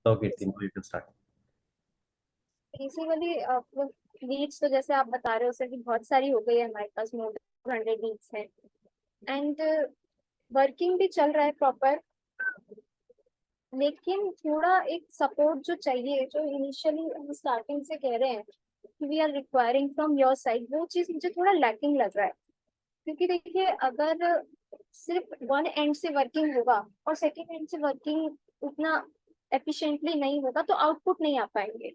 तो Kirti, you can start. Basically leads तो जैसे आप बता रहे हो सर कि बहुत सारी हो गई है, हमारे पास मोर देन 100 लीड्स हैं एंड वर्किंग भी चल रहा है प्रॉपर। लेकिन थोड़ा एक सपोर्ट जो चाहिए, जो इनिशियली हम स्टार्टिंग से कह रहे हैं कि we are requiring from your side, वो चीज़ मुझे थोड़ा लैकिंग लग रहा है। क्योंकि देखिए, अगर सिर्फ वन एंड से वर्किंग होगा और सेकेंड एंड से वर्किंग उतना एफिशिएंटली नहीं होगा तो आउटपुट नहीं आ पाएंगे,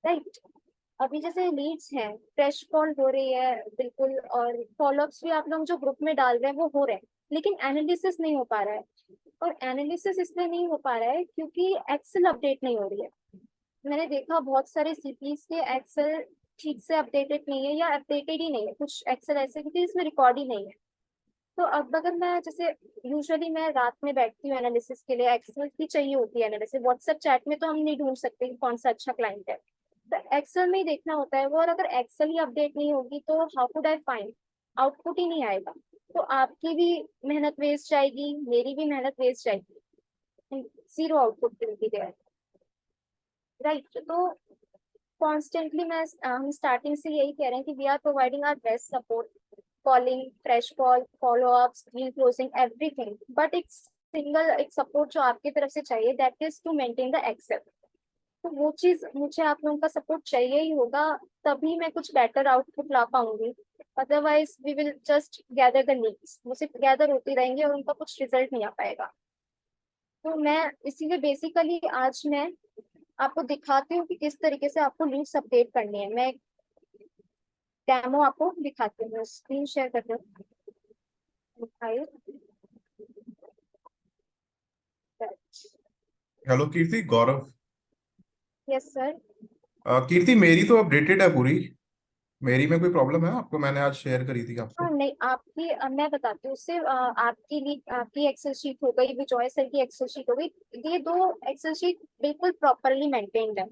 राइट। अभी जैसे लीड्स हैं, फ्रेश कॉल हो रही है बिल्कुल, और फॉलोअप्स भी आप लोग जो ग्रुप में डाल रहे हैं वो हो रहे हैं, लेकिन एनालिसिस नहीं हो पा रहा है। और एनालिसिस इसलिए नहीं हो पा रहा है क्योंकि एक्सेल अपडेट नहीं हो रही है। मैंने देखा बहुत सारे सीपीज के एक्सेल ठीक से अपडेटेड नहीं है या अपडेटेड ही नहीं है, कुछ एक्सेल ऐसे कि इसमें रिकॉर्ड ही नहीं है। तो अब अगर मैं जैसे यूजुअली मैं रात में बैठती हूँ एनालिसिस के लिए, एक्सेल की चाहिए होती है एनालिसिस, व्हाट्सएप चैट में तो हम नहीं ढूंढ सकते कि कौन सा अच्छा क्लाइंट है, तो एक्सेल में ही देखना होता है वो। और अगर एक्सेल ही अपडेट नहीं होगी तो how could I find, output ही नहीं आएगा। तो आपकी भी मेहनत वेस्ट जाएगी, मेरी भी मेहनत वेस्ट जाएगी, zero output will be there, right. तो कॉन्स्टेंटली मैं हम स्टार्टिंग से यही कह रहे हैं कि we are providing our best support, calling, fresh call, follow ups, deal closing, everything. But एक सिंगल एक सपोर्ट जो आपकी तरफ से चाहिए, that is to maintain the excel. तो वो चीज मुझे आप लोगों का सपोर्ट चाहिए ही होगा, तभी मैं कुछ बेटर आउटपुट ला पाऊंगी। Otherwise we will just gather the leads, वो सिर्फ गैदर होती रहेंगे और उनका कुछ रिजल्ट नहीं आ पाएगा। तो मैं इसीलिए बेसिकली आज मैं आपको दिखाती हूँ कि किस तरीके से आपको लीड्स अपडेट करनी है। मैं डेमो आपको दिखाती हूँ, स्क्रीन शेयर करती हूँ। दिखाइए। Hello Kirti, Gaurav. Yes sir. Kirti, मेरी तो अपडेटेड है पूरी। मेरी में कोई प्रॉब्लम है? आपको मैंने आज शेयर करी थी हाँ आपको। नहीं, आपकी मैं बताती हूँ उससे, आपकी आपकी एक्सेल शीट हो गई, विजॉय सर की एक्सेल शीट हो गई। ये दो एक्सेल शीट बिल्कुल प्रॉपरली मेंटेन्ड है।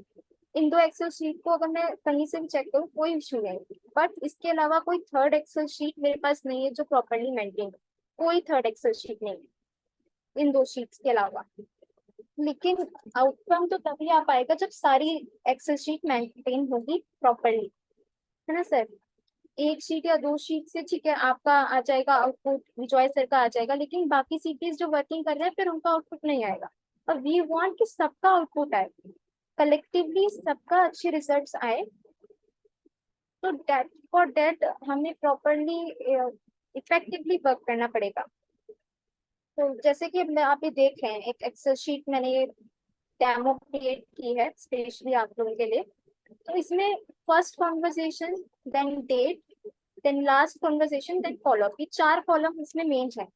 इन दो एक्सेल शीट को अगर मैं कहीं से भी चेक करूँ कोई इशू नहीं, बट इसके अलावा कोई थर्ड एक्सेल शीट मेरे पास नहीं है जो प्रॉपरली मेंटेन, कोई थर्ड एक्सेल शीट नहीं है इन दो शीट्स के अलावा। लेकिन आउटकम तो तभी आ पाएगा जब सारी एक्सेल शीट मेंटेन होगी प्रॉपरली, है ना सर। एक शीट या दो शीट से ठीक है आपका आ जाएगा आउटपुट, विजॉय सर का आ जाएगा, लेकिन बाकी सीपीज जो वर्किंग कर रहे हैं फिर उनका आउटपुट नहीं आएगा। और वी वांट कि सबका आउटपुट आए, कलेक्टिवली सबका अच्छे रिजल्ट्स आए। तो डेट फॉर डेट हमें प्रॉपरली इफेक्टिवली वर्क करना पड़ेगा। तो जैसे कि मैं आप ये देख रहे हैं, एक एक्सेल शीट मैंने ये डेमो क्रिएट की है स्पेशली आप लोगों के लिए। तो इसमें first conversation, then date, then last conversation, then follow up, ये चार कॉलम इसमें मेन है।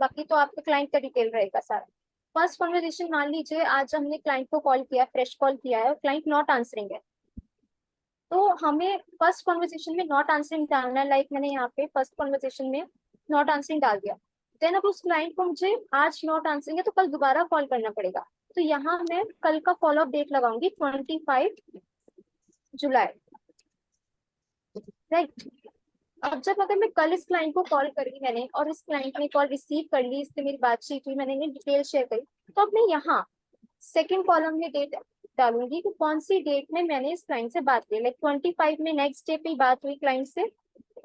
बाकी तो आपके क्लाइंट का डिटेल रहेगा सारा। फर्स्ट कॉन्वर्जेशन, मान लीजिए आज हमने क्लाइंट को कॉल किया, फ्रेश कॉल किया है और क्लाइंट नॉट आंसरिंग है, तो हमें फर्स्ट कॉन्वर्जेशन में नॉट आंसरिंग डालना है। लाइक मैंने यहाँ पे फर्स्ट कॉन्वर्जेशन में नॉट आंसरिंग डाल दिया। देन अब उस क्लाइंट को मुझे आज नॉट आंसरिंग है तो कल दोबारा कॉल करना पड़ेगा। तो यहाँ मैं कल का फॉलोअप डेट लगाऊंगी 25 जुलाई, राइट। अब जब अगर मैं कल इस क्लाइंट को कॉल करी मैंने और इस क्लाइंट ने कॉल रिसीव कर ली, इससे मेरी बातचीत हुई, मैंने इन्हें डिटेल शेयर करी, तो अब मैं यहाँ सेकेंड कॉलम में डेट डालूंगी कि कौन सी डेट में मैंने इस क्लाइंट से बात की। लाइक 25 में नेक्स्ट डे पे बात हुई क्लाइंट से,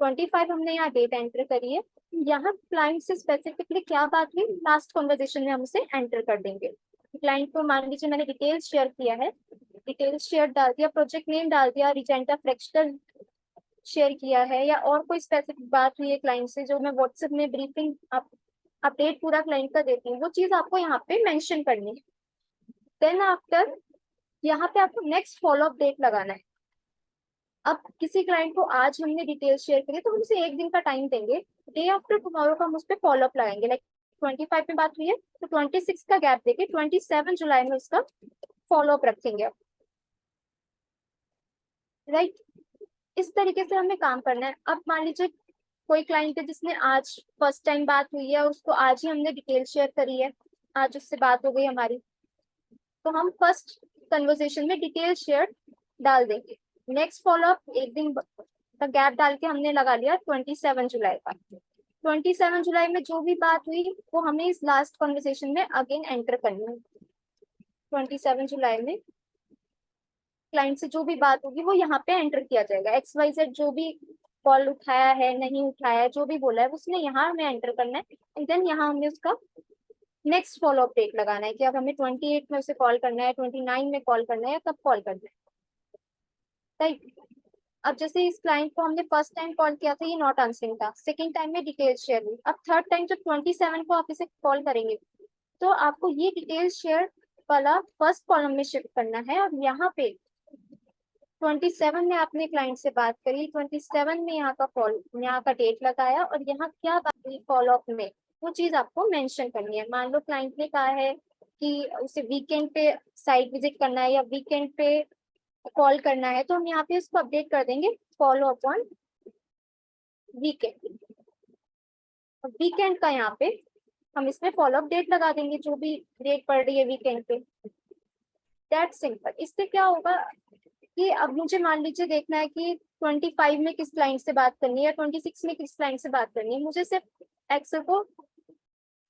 25 हमने यहाँ डेट एंटर करी है। यहाँ क्लाइंट से स्पेसिफिकली क्या बात हुई लास्ट कॉन्वर्जेशन में हम उसे एंटर कर देंगे। क्लाइंट को मान लीजिए मैंने डिटेल्स शेयर किया है, डिटेल्स शेयर डाल दिया, प्रोजेक्ट नेम डाल दिया, रिजेंटा फ्रैक्शनल शेयर किया है, या और कोई स्पेसिफिक बात हुई है क्लाइंट से जो मैं व्हाट्सएप में ब्रीफिंग अपडेट पूरा क्लाइंट का देती हूँ, वो चीज आपको यहाँ पे मेंशन करनी है। देन आफ्टर यहाँ पे आपको नेक्स्ट फॉलोअप डेट लगाना है। अब किसी क्लाइंट को आज हमने डिटेल शेयर करी तो हम उसे एक दिन का टाइम देंगे, डे आफ्टर टुमारो का हम उस पर फॉलोअप लगाएंगे। लाइक 25 में बात हुई है तो 26 का गैप देके 27 जुलाई में उसका फॉलोअप रखेंगे, राइट। इस तरीके से हमें काम करना है। अब मान लीजिए कोई क्लाइंट है जिसने आज फर्स्ट टाइम बात हुई है, उसको आज ही हमने डिटेल शेयर करी है, आज उससे बात हो गई हमारी, तो हम फर्स्ट कन्वर्सेशन में डिटेल शेयर डाल देंगे। नेक्स्ट फॉलोअप एक दिन का गैप डाल के हमने लगा लिया 27 जुलाई का। 27 जुलाई में जो भी बात हुई वो हमें इस लास्ट कॉन्वर्सेशन में अगेन एंटर करनी है। 27 जुलाई में क्लाइंट से जो भी बात होगी वो यहाँ पे एंटर किया जाएगा। XYZ जो भी कॉल उठाया है, नहीं उठाया है, जो भी बोला है उसने यहाँ हमें एंटर करना है। एंड देन यहाँ हमें उसका नेक्स्ट फॉलो अप डेट लगाना है कि अब हमें 28 में उसे कॉल करना है, 29 में कॉल करना है, या कब कॉल करना है। राइट। अब जैसे इस क्लाइंट को हमने फर्स्ट टाइम कॉल किया था, ये नॉट आंसरिंग था, सेकंड टाइम में डिटेल्स शेयर हुई, अब थर्ड टाइम जब 27 को आप इसे कॉल करेंगे तो आपको ये डिटेल्स शेयर वाला फर्स्ट कॉलम में शिफ्ट करना है। और यहाँ पे 27 में आपने क्लाइंट से बात करी, 27 में यहाँ का कॉल, यहाँ का डेट लगाया, और यहाँ क्या बात हुई फॉलो अप में, वो चीज आपको मेंशन करनी है। मान लो क्लाइंट ने कहा है कि उसे वीकेंड पे साइट विजिट करना है या वीकेंड पे कॉल करना है, तो हम यहाँ पे उसको अपडेट कर देंगे follow up on weekend. Weekend का यहाँ पे हम इसमें फॉलो अप डेट लगा देंगे, जो भी डेट पड़ रही है वीकेंड पे। That simple. इससे क्या होगा कि अब मुझे मान लीजिए देखना है कि 25 में किस क्लाइंट से बात करनी है या 26 में किस क्लाइंट से बात करनी है, मुझे सिर्फ एक्सेल को,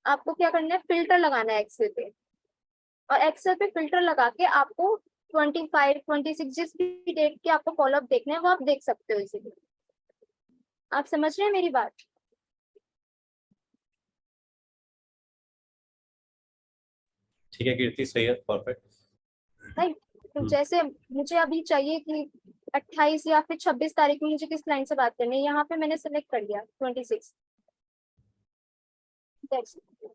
आपको क्या करना है, फिल्टर लगाना है एक्सेल पे, और एक्सेल पे फिल्टर लगा के आपको 25, 26 जिस भी डेट के आपको फॉलो अप देखना है वो आप देख सकते हो इजीली। आप समझ रहे हैं मेरी बात? ठीक है कीर्ति, सही है, परफेक्ट। राइट। तो जैसे मुझे अभी चाहिए कि 28 या फिर 26 तारीख में मुझे किस क्लाइंट से बात करनी है, यहाँ पे मैंने सेलेक्ट कर लिया 26।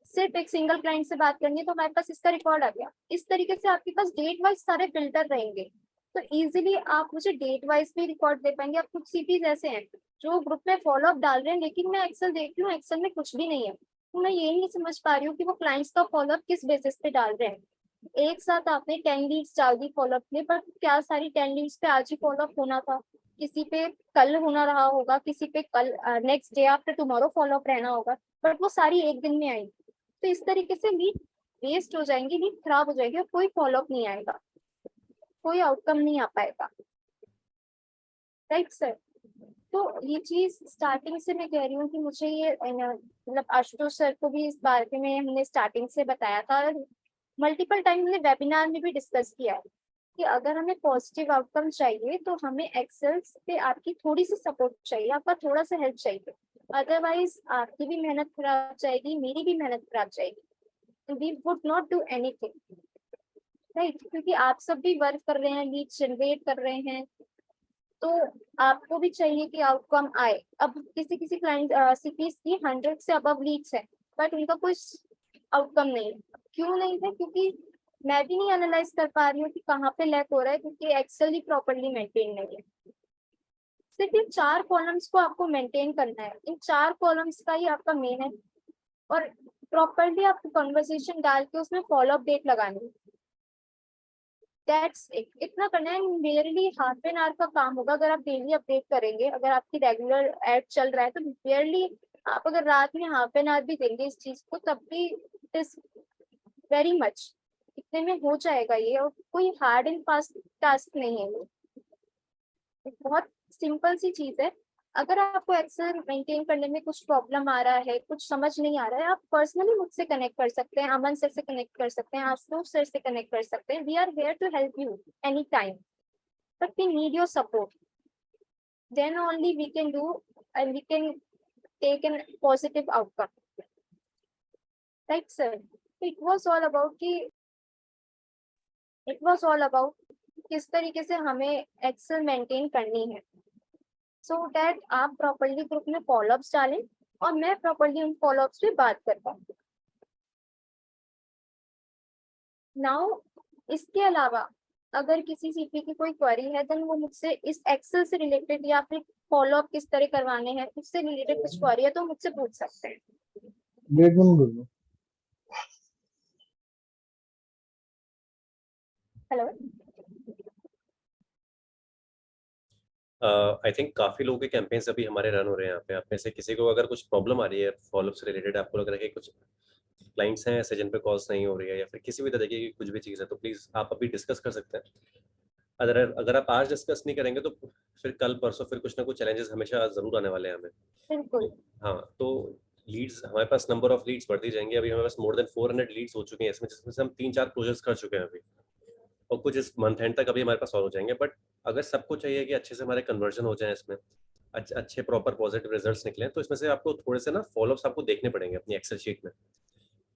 सिर्फ एक सिंगल क्लाइंट से बात करनी है तो हमारे पास इसका रिकॉर्ड आ गया। इस तरीके से आपके पास डेट वाइज सारे फिल्टर रहेंगे, तो इजीली आप मुझे डेट वाइज भी रिकॉर्ड दे पाएंगे। अब कुछ सीपीज ऐसे हैं जो ग्रुप में फॉलो अप डाल रहे हैं, लेकिन मैं एक्सेल देख रही हूँ, एक्सेल में कुछ भी नहीं है, तो मैं ये नहीं समझ पा रही हूँ कि वो क्लाइंट्स का फॉलो अप किस बेसिस पे डाल रहे हैं। एक साथ आपने 10 लीड्स डाल दी फॉलो अप में, पर क्या सारी 10 लीड्स पे आज ही फॉलो अप होना था? किसी पे कल होना रहा होगा, किसी पे कल next day after tomorrow follow up रहना होगा, बट वो सारी एक दिन में आई। तो इस तरीके से लीड वेस्ट हो जाएंगी, लीड खराब हो जाएगी, और कोई फॉलो अप नहीं आएगा, कोई आउटकम नहीं आ पाएगा। Right sir. तो ये चीज स्टार्टिंग से मैं कह रही हूँ कि मुझे ये मतलब आशुतोष सर को भी इस बारे में हमने स्टार्टिंग से बताया था, मल्टीपल टाइम हमने वेबिनार में भी डिस्कस किया है कि अगर हमें पॉजिटिव आउटकम चाहिए तो हमें एक्सेल पे आपकी थोड़ी सी सपोर्ट चाहिए, आपका थोड़ा सा हेल्प चाहिए, अदरवाइज आपकी भी मेहनत खराब जाएगी, मेरी भी मेहनत खराब जाएगी। We would not do anything. Right. क्योंकि आप सब भी वर्क कर रहे हैं, लीड जनरेट कर रहे हैं, तो आपको भी चाहिए कि आउटकम आए। अब किसी किसी क्लाइंट सीपीज की 100 से अबव लीड्स है, बट उनका कोई आउटकम नहीं है। क्यों नहीं है? क्योंकि मैं भी नहीं एनालाइज कर पा रही हूँ कि कहाँ पे लैक हो रहा है, क्योंकि एक्सेल ही प्रॉपरली मेंटेन नहीं है। सिर्फ इन 4 कॉलम्स को आपको मेंटेन करना है, इन 4 कॉलम्स का ही आपका मेन है, और प्रॉपरली आपको कन्वर्सेशन डाल के उसमें फॉलो अप डेट लगानी है। That's it. इतना करना है, नियरली हाफ एन आवर का काम होगा अगर आप डेली अपडेट करेंगे। अगर आपकी रेगुलर एड चल रहा है तो नियरली आप अगर रात में हाफ एन आवर भी देंगे इस चीज को, तब भी इट इज वेरी मच, इतने में हो जाएगा ये, और कोई हार्ड एंड फास्ट टास्क नहीं है ये, बहुत सिंपल सी चीज है। अगर आपको एक्सेल मेंटेन करने में कुछ प्रॉब्लम आ रहा है, कुछ समझ नहीं आ रहा है, आप पर्सनली मुझसे कनेक्ट कर सकते हैं, अमन सर से कनेक्ट कर सकते हैं, आशुतोष सर से कनेक्ट कर सकते हैं। We are here to help you any time, but we need your support, then only we can do and we can take an positive outcome. Right sir. It was all about कि किस तरीके से हमें excel maintain करनी है, so that आप properly group में followups डालें और मैं प्रॉपरली उन फॉलोअप्स पे बात कर पाऊँ। नाउ इसके अलावा अगर किसी सीपी की कोई क्वेरी है, देन वो मुझसे इस एक्सेल से रिलेटेड या फिर फॉलोअप किस तरह करवाने हैं उससे रिलेटेड कुछ क्वेरी है तो मुझसे पूछ सकते हैं। हेलो। आई थिंक काफी लोगों के कैंपेन्स अभी हमारे रन हो रहे हैं यहाँ पे। आप में से किसी को अगर कुछ प्रॉब्लम आ रही है फॉलोअप से रिलेटेड, आपको लग रहा है कि कुछ क्लाइंट्स हैं ऐसे जिन पे कॉल्स नहीं हो रही है या फिर किसी भी तरीके की कुछ भी चीज़ है, तो प्लीज आप अभी डिस्कस कर सकते हैं। अगर अगर आप आज डिस्कस नहीं करेंगे तो फिर कल परसों फिर कुछ ना कुछ चैलेंजेस हमेशा जरूर आने वाले हैं हमें। बिल्कुल। हाँ, तो लीड्स, हमारे पास नंबर ऑफ लीड्स बढ़ती जाएंगी। अभी हमारे पास मोर देन 400 लीड्स हो चुके हैं इसमें, जिसमें से हम 3-4 क्लोजर्स कर चुके हैं अभी, और कुछ इस मंथ एंड तक अभी हमारे पास और हो जाएंगे। बट अगर सबको चाहिए कि अच्छे से हमारे कन्वर्जन हो जाए इसमें, अच्छे प्रॉपर पॉजिटिव रिजल्ट्स निकले, तो इसमें से आपको थोड़े से ना फॉलोअप्स आपको देखने पड़ेंगे अपनी एक्सेल शीट में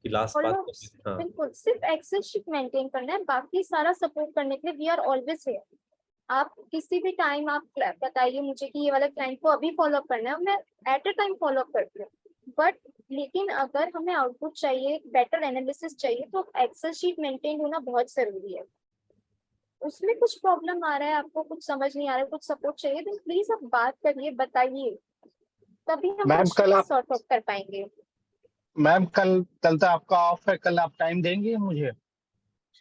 कि लास्ट बात। फॉलोअप्स हाँ बिल्कुल सिर्फ एक्सेल शीट मेंटेन करना है, बाकी सारा सपोर्ट करने के लिए वी आर ऑलवेज हियर। आप किसी भी टाइम आप बताइए मुझे कि ये वाला क्लाइंट को अभी फॉलोअप करना है, मैं एट अ टाइम फॉलोअप करती हूँ। बट लेकिन अगर हमें आउटपुट चाहिए, बेटर एनालिसिस चाहिए, तो एक्सेल शीट मेंटेन होना बहुत जरूरी है। उसमें कुछ प्रॉब्लम आ रहा है, आपको कुछ समझ नहीं आ रहा है, कुछ सपोर्ट चाहिए, तो प्लीज आप बात करिए, बताइए, तभी हम मैम कुछ सॉर्ट आउट कर पाएंगे। मैम कल कल तो आपका ऑफ है, कल आप टाइम देंगे मुझे?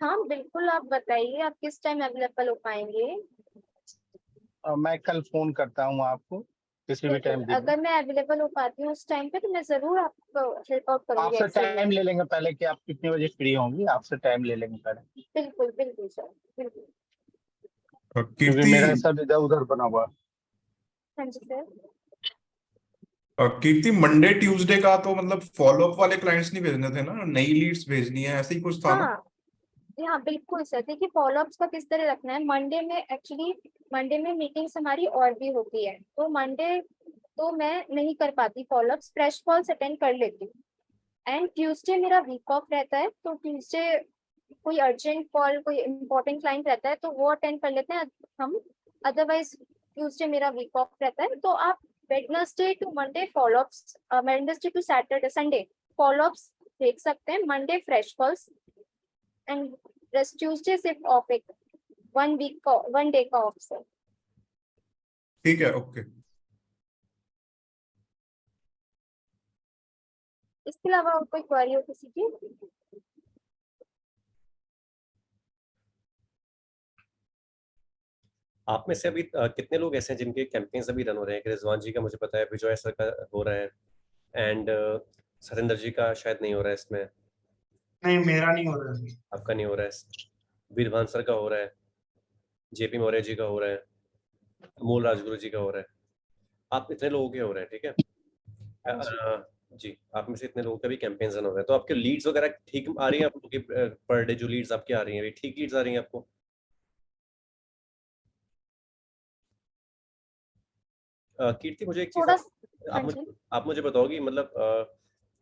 हाँ बिल्कुल, आप बताइए आप किस टाइम अवेलेबल हो पाएंगे। मैं कल फोन करता हूँ आपको किसी भी बिल्कुल, टाइम दिन में। अगर मैं अवेलेबल हो पाती हूँ उस टाइम पे, तो मैं जरूर आपको हेल्प आउट करूंगी आपसे एक्सेल टाइम में। ले लेंगे पहले कि आप कितने बजे फ्री होंगी, आपसे टाइम ले लेंगे पहले, बिल्कुल बिल्कुल सर, बिल्कुल। क्योंकि कीर्ति, मेरा सब इधर उधर बना हुआ है। हाँ जी सर। कीर्ति मंडे ट्यूसडे का तो मतलब फॉलोअप वाले क्लाइंट्स नहीं भेजने थे ना, नई लीड्स भेजनी है, ऐसे ही कुछ था ना? हाँ हाँ बिल्कुल सर, देखिए फॉलोअप्स का किस तरह रखना है। मंडे में एक्चुअली मंडे में मीटिंग्स हमारी और भी होती है, तो मंडे तो मैं नहीं कर पाती फॉलोअप्स, फ्रेश कॉल्स अटेंड कर लेती हूँ। एंड ट्यूसडे मेरा वीक ऑफ रहता है, तो ट्यूसडे कोई अर्जेंट कॉल, कोई इम्पोर्टेंट क्लाइंट रहता है तो वो अटेंड कर लेते हैं हम। अदरवाइज ट्यूसडे मेरा वीक ऑफ रहता है, तो आप Wednesday to Monday followups, Wednesday to Saturday Sunday followups देख सकते हैं। Monday fresh calls and rest Tuesday सिर्फ ऑफ, एक 1 डे का ऑफ सर। ठीक है, ओके। इसके अलावा और कोई क्वेरी हो किसी की? आप में से अभी कितने लोग ऐसे हैं जिनके कैंपेन्स अभी रन हो रहे हैं? कि रिजवान जी का मुझे पता है, विजय सर का हो रहा है, एंड सतेंद्र जी का शायद नहीं हो रहा है इसमें। नहीं, मेरा नहीं हो रहा है। आपका नहीं हो रहा है। वीरभान सर का हो रहा है, जेपी मौर्य जी का हो रहा है, अमोल राजगुरु जी का हो रहा है। आप इतने लोगों के हो रहे हैं, ठीक है। हाँ जी। जी, आप में से इतने लोगों का भी कैंपेन्स रन हो रहे हैं, तो आपके लीड्स वगैरह ठीक आ रही है आपको? कि पर डे जो लीड्स आपकी आ रही हैं, ठीक लीड्स आ रही हैं आपको? कीर्ति, मुझे एक चीज थोड़ा हाँ आप जी, मुझे आप मुझे बताओगी, मतलब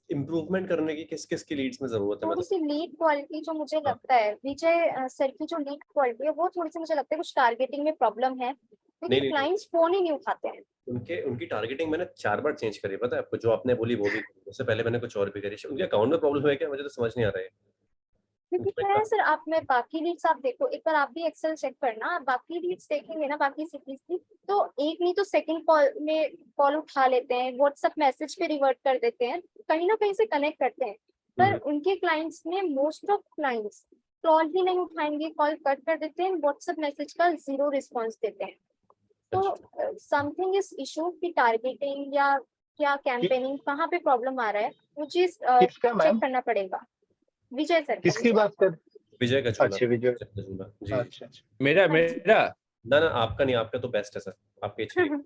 इम्प्रूवमेंट करने की किस किस की लीड्स में जरूरत है? थोड़ी मतलब सी लीड क्वालिटी जो मुझे हाँ, लगता है, विजय सर की जो लीड क्वालिटी है वो थोड़ी सी मुझे लगता है कुछ टारगेटिंग में प्रॉब्लम है, नहीं क्योंकि नहीं नहीं, क्लाइंट्स फोन ही नहीं उठाते हैं। उनकी टारगेटिंग मैंने 4 बार चेंज करी, पता है आपको? जो आपने बोली वो भी, उससे पहले मैंने कुछ और भी करी। उनके अकाउंट में प्रॉब्लम है क्या? मुझे तो समझ नहीं आ रहा है। क्योंकि उनके क्या है सर, आप में बाकी लीड्स आप देखो, एक बार आप भी एक्सेल चेक करना, आप बाकी लीड्स देखेंगे ना बाकी सिटीज की, तो एक नहीं तो सेकंड कॉल में कॉल उठा लेते हैं, व्हाट्सएप मैसेज पे रिवर्ट कर देते हैं, कहीं ना कहीं से कनेक्ट करते हैं। पर उनके क्लाइंट्स में मोस्ट ऑफ क्लाइंट्स कॉल ही नहीं उठाएंगे, कॉल कट कर देते हैं, व्हाट्सएप मैसेज का 0 रिस्पॉन्स देते हैं। तो समथिंग इज इशू की टारगेटिंग या क्या कैंपेनिंग, कहाँ पे प्रॉब्लम आ रहा है, वो चीज किसका चेक मैम? करना पड़ेगा। विजय सर का, किसकी विजय। बात कर? विजय का झूला, अच्छा विजय। विजय का झूला जी। अच्छा अच्छा। मेरा हाँ जी। मेरा ना ना, आपका नहीं, आपका तो बेस्ट है सर, आपके चाहिए,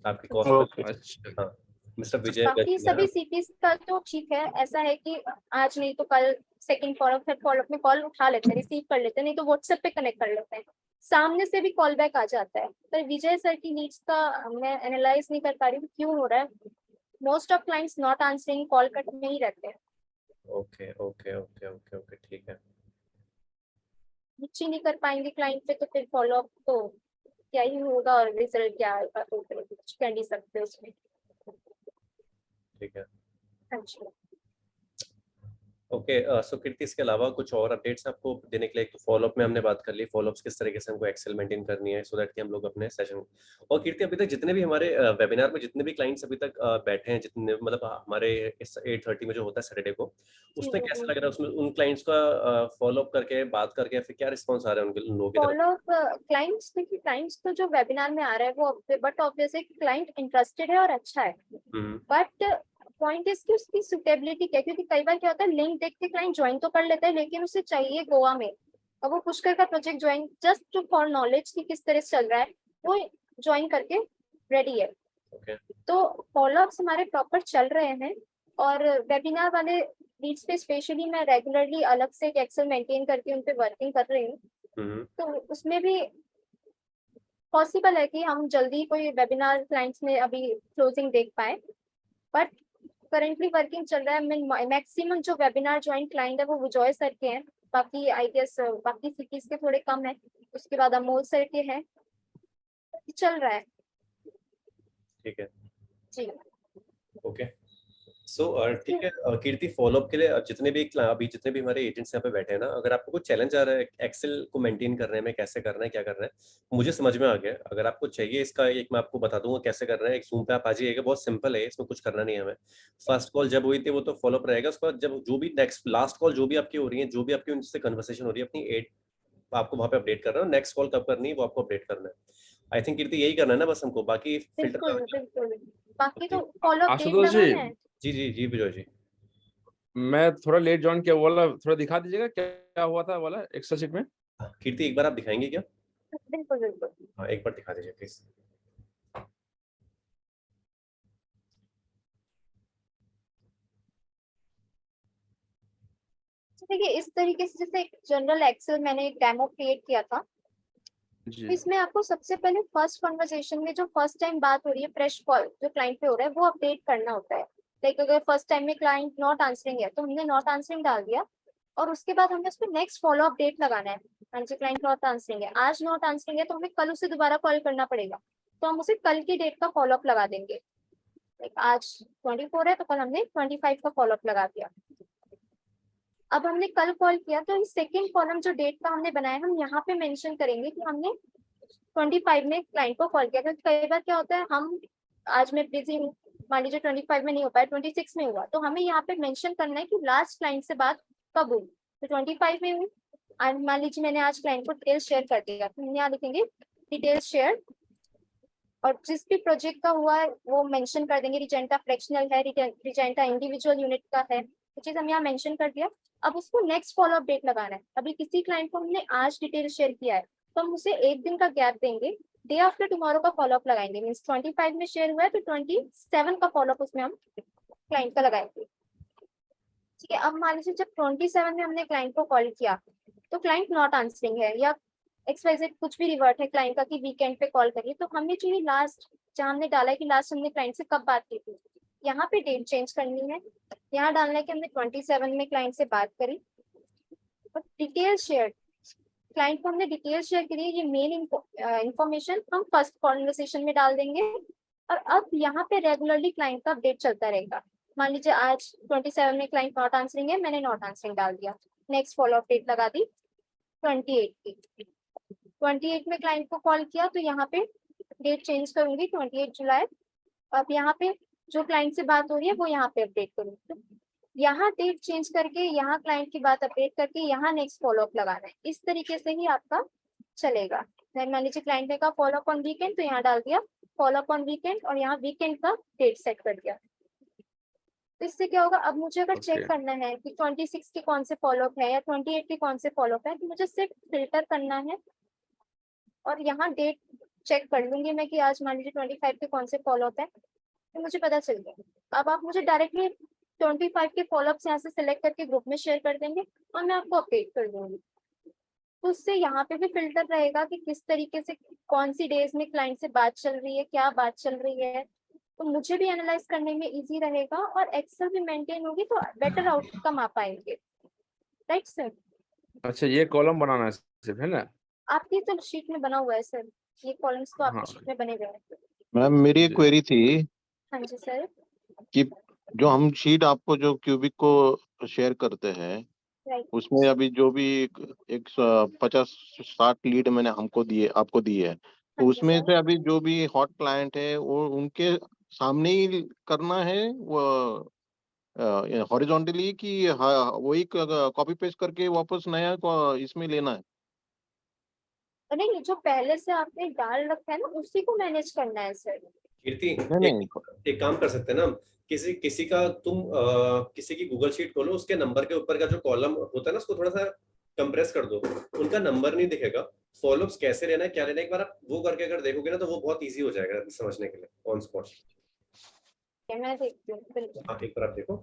आपकी कॉस्ट ओके। पे। अच्छा हाँ, मिस्टर विजय का बाकी झूला है। सभी सीपीज का तो ठीक है, ऐसा है कि आज नहीं तो कल सेकंड फॉलोअप, थर्ड फॉलोअप में कॉल उठा लेते हैं, रिसीव कर लेते हैं, नहीं तो व्हाट्सएप पे कनेक्ट कर लेते हैं, सामने से भी कॉल बैक आ जाता है। पर विजय सर की नीड्स का मैं एनालाइज नहीं कर पा रही हूँ क्यों हो रहा है। Most of clients not answering, call cut में ही रहते हैं, okay okay okay okay okay, ठीक है। कुछ ही नहीं कर पाएंगे क्लाइंट पे, तो फिर फॉलोअप तो क्या ही होगा और रिजल्ट क्या आएगा, तो फिर कुछ कर नहीं सकते उसमें। ठीक है। हाँ जी। ओके, सो कीर्ति, इसके अलावा कुछ और अपडेट्स आपको देने के लिए? एक तो फॉलोअप में हमने बात कर ली, फॉलोअप्स किस तरीके से हमको एक्सेल मेंटेन करनी है, सो दैट कि हम लोग अपने सेशन। और कीर्ति, अभी तक जितने भी हमारे वेबिनार में जितने भी क्लाइंट्स अभी तक बैठे हैं, जितने मतलब हमारे इस 8:30 में जो होता है सैटरडे को, उसमें कैसा लग रहा है? उसमें उन क्लाइंट्स का फॉलोअप करके, बात करके, फिर क्या रिस्पॉन्स आ रहा है उन लोगों की तरफ? फॉलोअप क्लाइंट्स, देखिए क्लाइंट्स तो जो वेबिनार में आ रहा है वो, बट ऑब्वियसली क्लाइंट इंटरेस्टेड है और अच्छा है, बट पॉइंट इज कि उसकी सुटेबिलिटी क्या है, क्योंकि कई बार क्या होता है लिंक देख के क्लाइंट ज्वाइन तो कर लेता है, लेकिन उसे चाहिए गोवा में, और वो पुष्कर का project join just to for knowledge कि किस तरह से चल रहा है, वो ज्वाइन करके रेडी है। ओके। तो फॉलोअप्स हमारे प्रॉपर चल रहे हैं, और वेबिनार वाले लीड्स पे स्पेशली मैं रेगुलरली अलग से एक एक्सेल मेंटेन करके उन पे वर्किंग कर रही हूँ। तो उसमें भी पॉसिबल है कि हम जल्दी कोई वेबिनार क्लाइंट्स में अभी क्लोजिंग देख पाए, बट करेंटली वर्किंग चल रहा है। मैक्सिमम जो वेबिनार ज्वाइन क्लाइंट है वो विजॉय सर के हैं, बाकी आई गेस बाकी सिटीज के थोड़े कम है, उसके बाद अमोल सर के हैं, चल रहा है। ठीक है जी ओके सो ठीक है कीर्ति फॉलोअप के लिए जितने भी अभी जितने भी हमारे एजेंट्स यहाँ पे बैठे हैं ना, अगर आपको कुछ चैलेंज आ रहा है एक्सेल को मेंटेन करने में, कैसे करना है क्या करना है, मुझे समझ में आ गया। अगर आपको चाहिए इसका एक मैं आपको बता दूंगा कैसे करना है। एक जूम पे आप आ जाइएगा, बहुत सिंपल है, इसमें कुछ करना नहीं है हमें। फर्स्ट कॉल जब हुई थी वो तो फॉलोअप रहेगा, उसके बाद जब जो भी नेक्स्ट लास्ट कॉल जो भी आपकी हो रही है, जो भी आपकी उनसे कन्वर्सेशन हो रही है अपनी 8 आपको वहाँ पे अपडेट करना है। नेक्स्ट कॉल कब करनी है वो आपको अपडेट करना है। आई थिंक कीर्ति यही करना है ना बस हमको, बाकी बिल्कुल फिल्टर। बिल्कुल, बाकी तो फॉलो अप डेट आशुतोष जी, लगाना है। जी जी जी विजय जी। मैं थोड़ा लेट ज्वाइन किया, वो वाला थोड़ा दिखा दीजिएगा क्या क्या हुआ था वाला एक्स्ट्रा शीट में। कीर्ति एक बार आप दिखाएंगे क्या? बिल्कुल बिल्कुल। हाँ एक बार दिखा दीजिए प्लीज। देखिए इस तरीके से जैसे एक जनरल एक्सेल मैंने एक डेमो क्रिएट किया था, जी तो इसमें आपको सबसे पहले फर्स्ट कन्वर्सेशन में जो फर्स्ट टाइम बात हो रही है, फ्रेश कॉल जो क्लाइंट पे हो रहा है वो अपडेट करना होता है। लाइक अगर फर्स्ट टाइम में क्लाइंट नॉट आंसरिंग है तो हमने नॉट आंसरिंग डाल दिया, और उसके बाद हमें उस पर नेक्स्ट फॉलो अप डेट लगाना है। हाँ जी, क्लाइंट नॉट आंसरिंग है, आज नॉट आंसरिंग है तो हमें कल उसे दोबारा कॉल करना पड़ेगा, तो हम उसे कल की डेट का फॉलो अप लगा देंगे। लाइक आज 24 है तो कल हमने 25 का फॉलो अप लगा दिया। अब हमने कल कॉल किया तो इस सेकेंड कॉलम जो डेट का हमने बनाया हम यहाँ पे मेंशन करेंगे कि हमने 25 में क्लाइंट को कॉल किया। क्योंकि कई बार क्या होता है, हम आज मैं बिजी हूँ, मान लीजिए 25 में नहीं हो पाया, 26 में हुआ, तो हमें यहाँ पे मेंशन करना है कि लास्ट क्लाइंट से बात कब हुई। तो 25 में हुई, मान लीजिए मैंने आज क्लाइंट को डिटेल्स शेयर कर दिया, तो हम यहाँ लिखेंगे डिटेल्स शेयर, और जिस भी प्रोजेक्ट का हुआ है वो मेंशन कर देंगे, रिजेंटा फ्रैक्शनल है, रिजेंटा इंडिविजुअल यूनिट का है, तो चीज हम यहाँ मेंशन कर दिया। अब उसको नेक्स्ट फॉलो अप डेट लगाना है। अभी किसी क्लाइंट को हमने आज डिटेल शेयर किया है तो हम उसे एक दिन का गैप देंगे, डे आफ्टर टुमारो का फॉलो अप लगाएंगे। मीन्स 25 में शेयर हुआ है तो 27 का फॉलो अप उसमें हम क्लाइंट का लगाएंगे। ठीक है, अब मान लीजिए जब 27 में हमने क्लाइंट को कॉल किया तो क्लाइंट नॉट आंसरिंग है या XYZ कुछ भी रिवर्ट है क्लाइंट का कि वीकेंड पे कॉल करिए, तो हमने जो ये लास्ट जहाँ हमने डाला है कि लास्ट हमने क्लाइंट से कब बात की थी, यहाँ पे डेट चेंज करनी है। यहाँ डालना है कि हमने 27 में क्लाइंट से बात करी, और डिटेल शेयर क्लाइंट को हमने डिटेल शेयर करी, ये मेन इंफॉर्मेशन हम फर्स्ट कॉन्वर्सेशन में डाल देंगे। और अब यहाँ पे रेगुलरली क्लाइंट का अपडेट चलता रहेगा। मान लीजिए आज 27 में क्लाइंट नॉट आंसरिंग है, मैंने नॉट आंसरिंग डाल दिया, नेक्स्ट फॉलो अप डेट लगा दी 28 की। 28 में क्लाइंट को कॉल किया तो यहाँ पे डेट चेंज करूंगी 28 जुलाई। अब यहाँ पे जो क्लाइंट से बात हो रही है वो यहाँ पे अपडेट करूंगी, तो यहाँ डेट चेंज करके यहाँ क्लाइंट की बात अपडेट करके यहाँ नेक्स्ट फॉलो अप लगाना है। इस तरीके से ही आपका चलेगा। मान लीजिए क्लाइंट ने कहा फॉलो अप ऑन वीकेंड, तो यहाँ डाल दिया फॉलो अप ऑन वीकेंड, और यहाँ वीकेंड का डेट सेट कर दिया। तो इससे क्या होगा, अब मुझे अगर चेक करना है कि 26 के कौन से फॉलो अप है या 28 के कौन से फॉलो अप है, तो मुझे सिर्फ फिल्टर करना है और यहाँ डेट चेक कर लूंगी मैं कि आज मान लीजिए 25 के कौन से फॉलो अप है, तो मुझे पता चल गया। अब आप मुझे डायरेक्टली 25 के फॉलोअप्स यहाँ से सिलेक्ट करके ग्रुप में शेयर कर देंगे और मैं आपको अपडेट कर दूंगी। तो उससे यहाँ पे भी फिल्टर रहेगा कि किस तरीके से कौन सी डेज में क्लाइंट से बात चल रही है, क्या बात चल रही है, तो मुझे भी एनालाइज करने में इजी रहेगा और एक्सेल भी मेंटेन होगी तो बेटर आउटकम आ पाएंगे। Right sir? अच्छा, ये कॉलम बनाना है सिर्फ, है ना? आपकी तो शीट में बना हुआ है सर, ये कॉलम्स तो आपकी हाँ शीट में बने हुए हैं। मैम मेरी एक जी। क्वेरी थी हाँ जी सर। कि जो हम शीट आपको जो क्यूबिक को शेयर करते हैं राइट। उसमें अभी जो भी एक 50-60 लीड मैंने हमको दिए आपको दिए है, तो हाँ जी उसमें सर। से अभी जो भी हॉट क्लाइंट है वो उनके सामने ही करना है वो हॉरिजॉन्टली कि वही कॉपी पेस्ट करके वापस नया इसमें लेना है? नहीं, जो पहले से आपने डाल रखा है ना उसी को मैनेज करना है सर। कीर्ति नहीं एक काम कर सकते हैं ना, किसी किसी का तुम किसी की गूगल शीट खोलो, उसके नंबर के ऊपर का जो कॉलम होता है ना उसको थोड़ा सा कंप्रेस कर दो, उनका नंबर नहीं दिखेगा। फॉलोअप्स कैसे लेना है क्या लेना है एक बार आप वो करके अगर देखोगे ना तो वो बहुत इजी हो जाएगा समझने के लिए ऑन स्पॉट। मैं देखती हूँ बिल्कुल। हाँ, एक बार आप देखो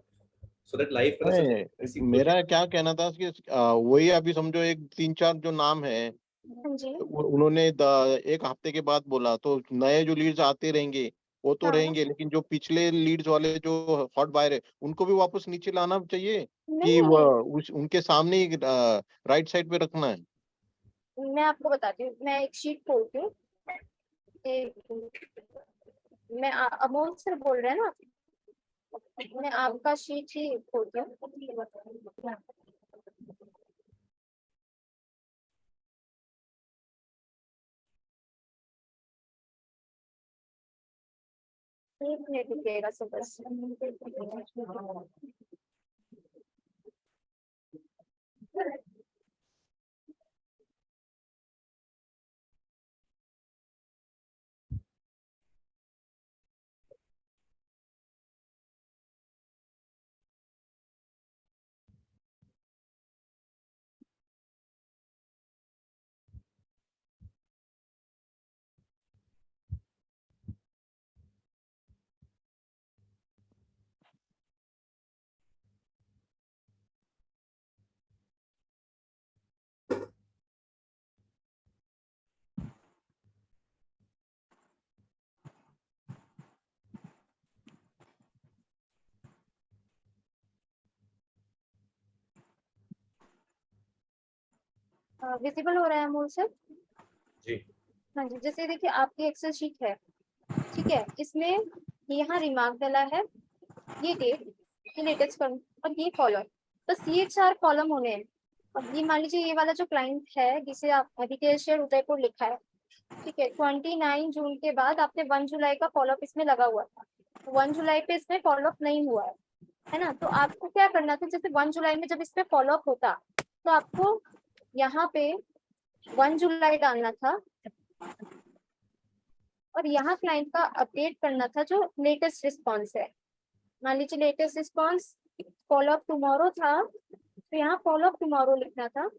सो दैट लाइव नहीं, मेरा क्या कहना था कि वही अभी समझो एक 3-4 जो नाम है हाँ जी। उन्होंने एक हफ्ते के बाद बोला, तो नए जो लीड्स आते रहेंगे वो तो हाँ। रहेंगे, लेकिन जो पिछले लीड्स वाले जो हॉट बायर है उनको भी वापस नीचे लाना चाहिए कि वो नहीं, उनके सामने ही राइट साइड पे रखना है। मैं आपको बताती हूँ, मैं एक शीट खोलती हूँ। मैं अमोल सर बोल रहे हैं ना, मैं आपका शीट ही खोलती हूँ। एक मिनट रुकिएगा सर बस। विजिबल हो रहा है अमोल सर? जी हाँ जी, जैसे देखिए आपकी एक्सेल शीट है, ठीक है, इसमें यहाँ रिमार्क डाला है, ये डेट, ये लेटेस्ट कॉलम और ये कॉलम, बस ये 4 कॉलम होने हैं। अब ये मान लीजिए ये वाला जो क्लाइंट है जिसे आप रिटेल शेयर उदयपुर लिखा है, ठीक है, 29 जून के बाद आपने 1 जुलाई का फॉलोअप इसमें लगा हुआ था, 1 जुलाई पे इसमें फॉलोअप नहीं हुआ है ना? तो आपको क्या करना था, जैसे 1 जुलाई में जब इसमें फॉलोअप होता तो आपको यहाँ पे 1 जुलाई डालना था और यहाँ क्लाइंट का अपडेट करना था जो लेटेस्ट रिस्पॉन्स है। मान लीजिए लेटेस्ट रिस्पॉन्स फॉलोअप टुमारो था, तो यहाँ फॉलोअप टुमारो लिखना था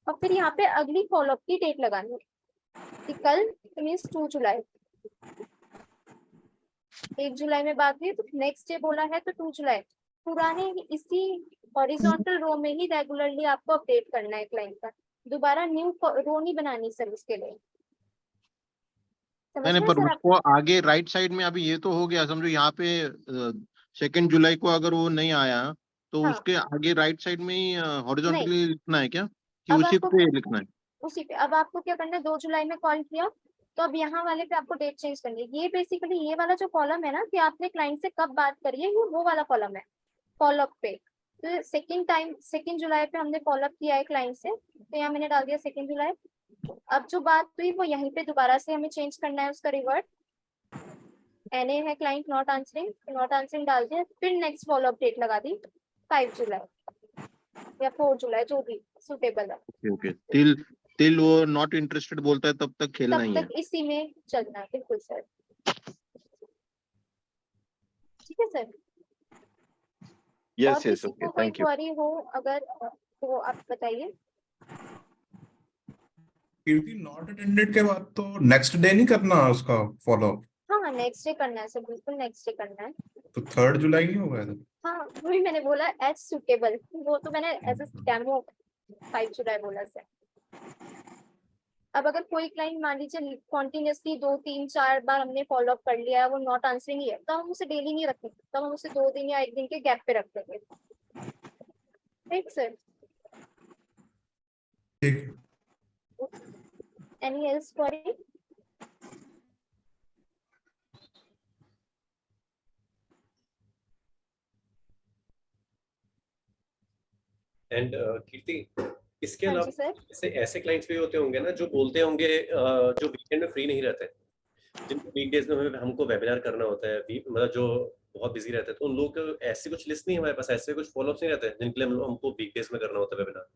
और फिर यहाँ पे अगली फॉलोअप की डेट लगानी कि कल मीन्स 2 जुलाई। 1 जुलाई में बात हुई तो नेक्स्ट डे बोला है तो 2 जुलाई। पुराने इसी हॉरिजॉन्टल रो में ही रेगुलरली आपको अपडेट करना है क्लाइंट का, दोबारा न्यू रो नहीं बनानी सर्विस के लिए। समझ नहीं रहे पर सर आप? उसको आगे राइट साइड में अभी ये तो हो गया, समझो यहाँ पे 2 जुलाई को अगर वो नहीं आया तो हाँ। उसके आगे राइट साइड में ही नहीं, हॉरिजॉन्टली लिखना है क्या, कि अब उसी आपको पे लिखना है? उसी पे अब आपको क्या करना है, 2 जुलाई में कॉल किया तो अब यहाँ वाले पे आपको डेट चेंज करनी है। ये बेसिकली ये वाला जो कॉलम है ना कि आपने क्लाइंट से कब बात करी है, ये वो वाला कॉलम है फॉलोअप पे। तो सेकेंड जुलाई पे हमने फॉलोअप किया है क्लाइंट से, तो यहाँ मैंने डाल दिया 2 जुलाई। अब जो बात हुई वो यहीं पे दोबारा से हमें चेंज करना है उसका रिवर्ट। एनए है क्लाइंट नॉट आंसरिंग डाल दिया, फिर नेक्स्ट फॉलोअप डेट लगा दी 5 जुलाई या 4 जुलाई, जो भी सुटेबल है। ओके, टिल वो नॉट इंटरेस्टेड बोलता है तब तक खेलना तब ही है। तक इसी में चलना है, बिल्कुल सर। ठीक है सर। और यस यस, किसी ओके, को कोई थैंक यू। क्वेरी हो अगर तो आप बताइए। कीर्ति नॉट अटेंडेड के बाद तो नेक्स्ट डे नहीं करना उसका फॉलो? हाँ, नेक्स्ट डे करना है सर, बिल्कुल नेक्स्ट डे करना है। तो 3 जुलाई नहीं होगा? हाँ, वही मैंने बोला एज सुटेबल, वो तो मैंने एज अ डेमो 5 जुलाई बोला सर। अब अगर कोई क्लाइंट मान लीजिए कॉन्टिन्यूसली 2-3-4 बार हमने फॉलो अप कर लिया है, वो नॉट आंसरिंग ही है, तो हम उसे डेली नहीं रखेंगे, तब हम उसे 2 दिन या 1 दिन के गैप पे रख देंगे। ठीक सर। ठीक। Any else query? एंड कीर्ति, इसके हाँ अलावा जी सर। जैसे ऐसे क्लाइंट्स भी होते होंगे ना जो बोलते होंगे जो वीकेंड में फ्री नहीं रहते, जिनको वीकडेज में हमको वेबिनार करना होता है, मतलब जो बहुत बिजी रहते हैं, तो उन लोगों को ऐसी कुछ लिस्ट नहीं है हमारे पास, ऐसे कुछ फॉलोअप्स नहीं रहते हैं जिनके लिए हमको वीकडेज में करना होता है वेबिनार,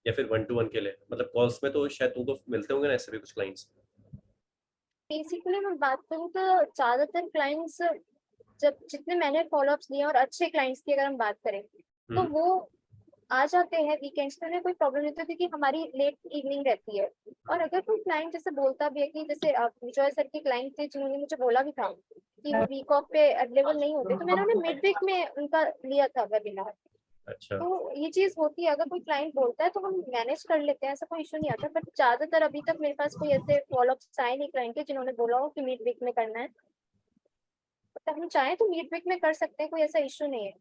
या फिर 1-to-1 के लिए, मतलब कॉल्स में तो शायद तुमको मिलते होंगे ना ऐसे भी कुछ क्लाइंट्स। बेसिकली मैं बात करूँ तो ज्यादातर क्लाइंट्स, जब जितने मैंने फॉलोअप्स लिए और अच्छे क्लाइंट्स की अगर हम बात करें तो वो आ जाते हैं वीकेंड्स पे, उन्हें कोई प्रॉब्लम नहीं होती क्योंकि हमारी लेट इवनिंग रहती है। और अगर कोई क्लाइंट जैसे बोलता भी है कि जैसे जॉय सर के क्लाइंट थे जिन्होंने मुझे बोला भी था कि वो वीक ऑफ पे अवेलेबल नहीं होते, तो मैंने उन्हें मिड वीक में उनका लिया था वेबिनार। अच्छा तो ये चीज होती है, अगर कोई क्लाइंट बोलता है तो हम मैनेज कर लेते हैं, ऐसा कोई इशू नहीं आता। बट ज्यादातर अभी तक मेरे पास कोई ऐसे फॉलोअप्स आए नहीं क्लाइंट के जिन्होंने बोला हो कि मिड वीक में करना है। तो हम चाहें तो मिड वीक में कर सकते हैं, कोई ऐसा इशू नहीं है।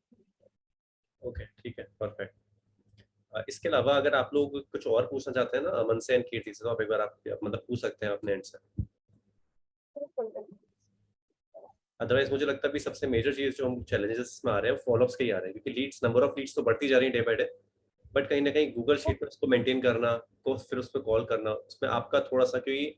ओके ठीक है परफेक्ट। इसके अलावा अगर आप लोग कुछ और पूछना चाहते हैं ना अमन से एंड कीर्ति से, तो आप एक बार आप मतलब पूछ सकते हैं अपने एंड से। अदरवाइज मुझे लगता है कि सबसे मेजर चीज जो हम चैलेंजेस में आ रहे हैं फॉलोअप्स के ही आ रहे हैं, क्योंकि लीड्स, नंबर ऑफ लीड्स तो बढ़ती जा रही है डे बाय डे, बट कहीं ना कहीं गूगल शीट पर उसको मेंटेन करना, को फिर उस पर कॉल करना, उसमें आपका थोड़ा सा, क्योंकि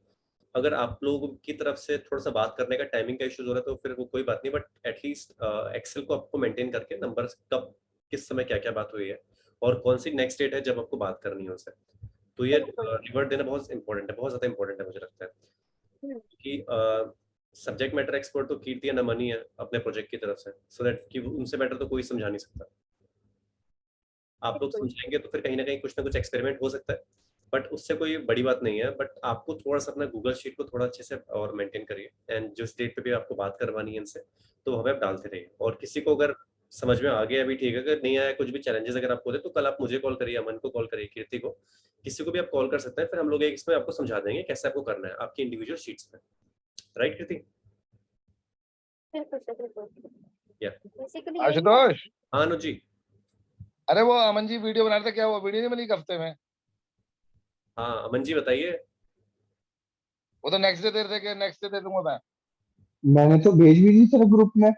अगर आप लोगों की तरफ से थोड़ा सा बात करने का टाइमिंग का इशू हो रहा है तो फिर वो कोई बात नहीं, बट एटलीस्ट एक्सेल को आपको मेंटेन करके नंबर कब किस समय क्या क्या बात हुई है और कौन सी नेक्स्ट डेट है जब आपको बात करनी है उससे, तो ये रिवर्ट देना बहुत इंपॉर्टेंट है, बहुत ज्यादा इंपॉर्टेंट है मुझे लगता है। कि सब्जेक्ट मैटर एक्सपर्ट तो कीर्ति या नमन ही है अपने प्रोजेक्ट की तरफ से, सो दैट कि उनसे बेटर तो कोई समझा नहीं सकता। आप लोग समझाएंगे तो फिर कहीं ना कहीं कुछ ना कुछ एक्सपेरिमेंट हो सकता है, बट उससे कोई बड़ी बात नहीं है। बट आपको थोड़ा सा अपना गूगल शीट को थोड़ा अच्छे से और मेंटेन करिए, एंड जिस डेट पे भी आपको बात करवानी है इनसे तो हमें आप डालते रहिए। और किसी को अगर समझ में आ गया अभी ठीक है, अगर नहीं आया कुछ भी चैलेंजेस अगर आपको होते तो कल आप मुझे कॉल करिए, अमन को कॉल करिए, कीर्ति को, किसी को भी आप कॉल कर सकते हैं, फिर हम लोग एक इसमें आपको समझा देंगे कैसे आपको करना है आपकी इंडिविजुअल शीट्स में। राइट कीर्ति? या बेसिकली आशुतोष, हाँ अनुज जी। अरे वो अमन जी वीडियो बना रहे थे, क्या हुआ? वीडियो नहीं बनी एक हफ्ते में? हाँ अमन जी बताइए। वो तो नेक्स्ट डे दे रहे थे कि नेक्स्ट डे दे दूंगा मैं। मैंने तो भेज भी दी सर ग्रुप में।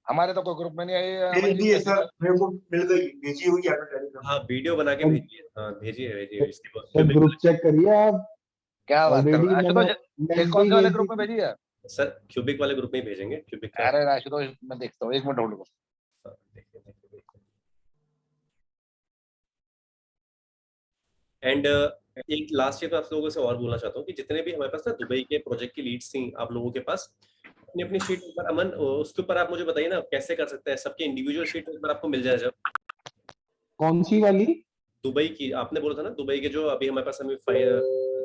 हमारे तो कोई ग्रुप में नहीं आई है अमन भेज जी दिए कैसे? सर, मेरे को मिल गई, भेजी हुई है आपने टेलीग्राम। हाँ वीडियो बना के सर भेजिए, हाँ भेजिए भेजिए इसके बाद सर ग्रुप चेक करिए आप। क्या बात कर ऑलरेडी रहे हो मैंने आशुतोष? एक नेक्स्ट डे कौन से वाले भेज दी ग्रुप में थी। भेजी है? सर क्यूबिक वाले ग्रुप में ही भेजेंगे, क्यूबिक का। अरे आशुतोष मैं देखता हूँ, एक मिनट होल्ड करो। हाँ, देखिए देखिए देखिए। एंड एक लास्ट चीज मैं आप लोगों से और बोलना चाहता हूँ कि जितने भी हमारे पास ना दुबई के प्रोजेक्ट की लीड्स थी आप लोगों के पास, अपनी अपनी शीट पर अमन उसके ऊपर आप मुझे बताइए ना कैसे कर सकते हैं, सबकी इंडिविजुअल शीट पर आपको मिल जाए। जब कौन सी वाली? दुबई की आपने बोला था ना, दुबई के जो अभी हमारे पास हमें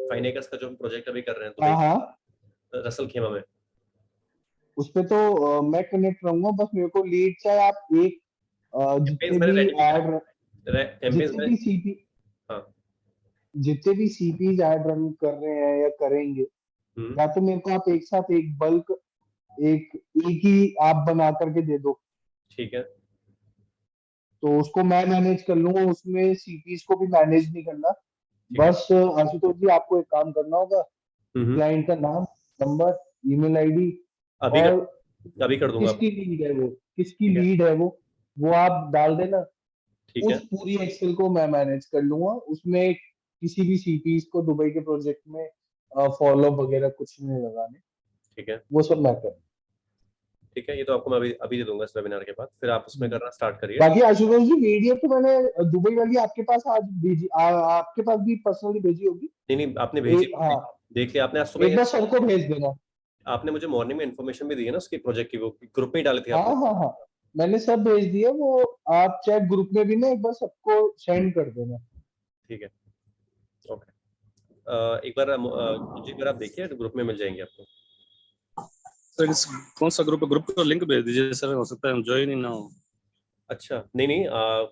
फाइनेकस का जो हम प्रोजेक्ट अभी कर रहे हैं हाँ दुबई हाँ, रसल खेमा में। उस पे तो मैं कनेक्ट रहूंगा, बस मेरे को लीड चाहे आप एक जितने कैंपेन्स मैंने भी रेडी किया ऐड, है, कैंपेन्स जितने में। भी सीपी, हाँ जितने भी सीपीज ऐड रन कर रहे हैं या करेंगे, या तो मेरे को आप एक साथ एक बल्क एक ही आप बना करके दे दो, ठीक है तो उसको मैं मैनेज कर लूंगा, उसमें सीपीज को भी मैनेज नहीं करना। ठीक है। बस आशुतोष जी आपको एक काम करना होगा, क्लाइंट का नाम, नंबर, ईमेल आईडी अभी और कर अभी कर दूंगा। किसकी लीड है वो, किसकी ठीक है लीड है वो आप डाल देना। ठीक है उस पूरी एक्सेल को मैं मैनेज कर लूंगा, उसमें किसी भी सीपीज को दुबई के प्रोजेक्ट में फॉलो वगैरह कुछ नहीं लगाने, ठीक है वो सब मैं कर। ठीक है। ये तो आपको मैं अभी अभी दे दूंगा इस वेबिनार के बाद, फिर आप उसमें करना स्टार्ट करिए। बाकी आशुतोष जी वीडियो तो मैंने दुबई वाली आपके पास आज भेजी, आपके पास भी पर्सनली भेजी होगी। नहीं नहीं आपने भेजी, हाँ, देख लिया आपने आज एक सुबह। बार सबको भेज देना। आपने मुझे मॉर्निंग में इन्फॉर्मेशन भी दी है ना उसकी प्रोजेक्ट की, वो ग्रुप में ही डाली थी हाँ आपने। हाँ हाँ, मैंने सब भेज दिया, वो आप चैट ग्रुप में भी ना एक बार सबको सेंड कर देना। ठीक है ओके। एक बार एक बार आप देखिए ग्रुप में मिल जाएंगे आपको। सर कौन सा ग्रुप है? ग्रुप का लिंक भेज दीजिए सर, हो सकता है हम ज्वाइन ही ना हो। अच्छा नहीं नहीं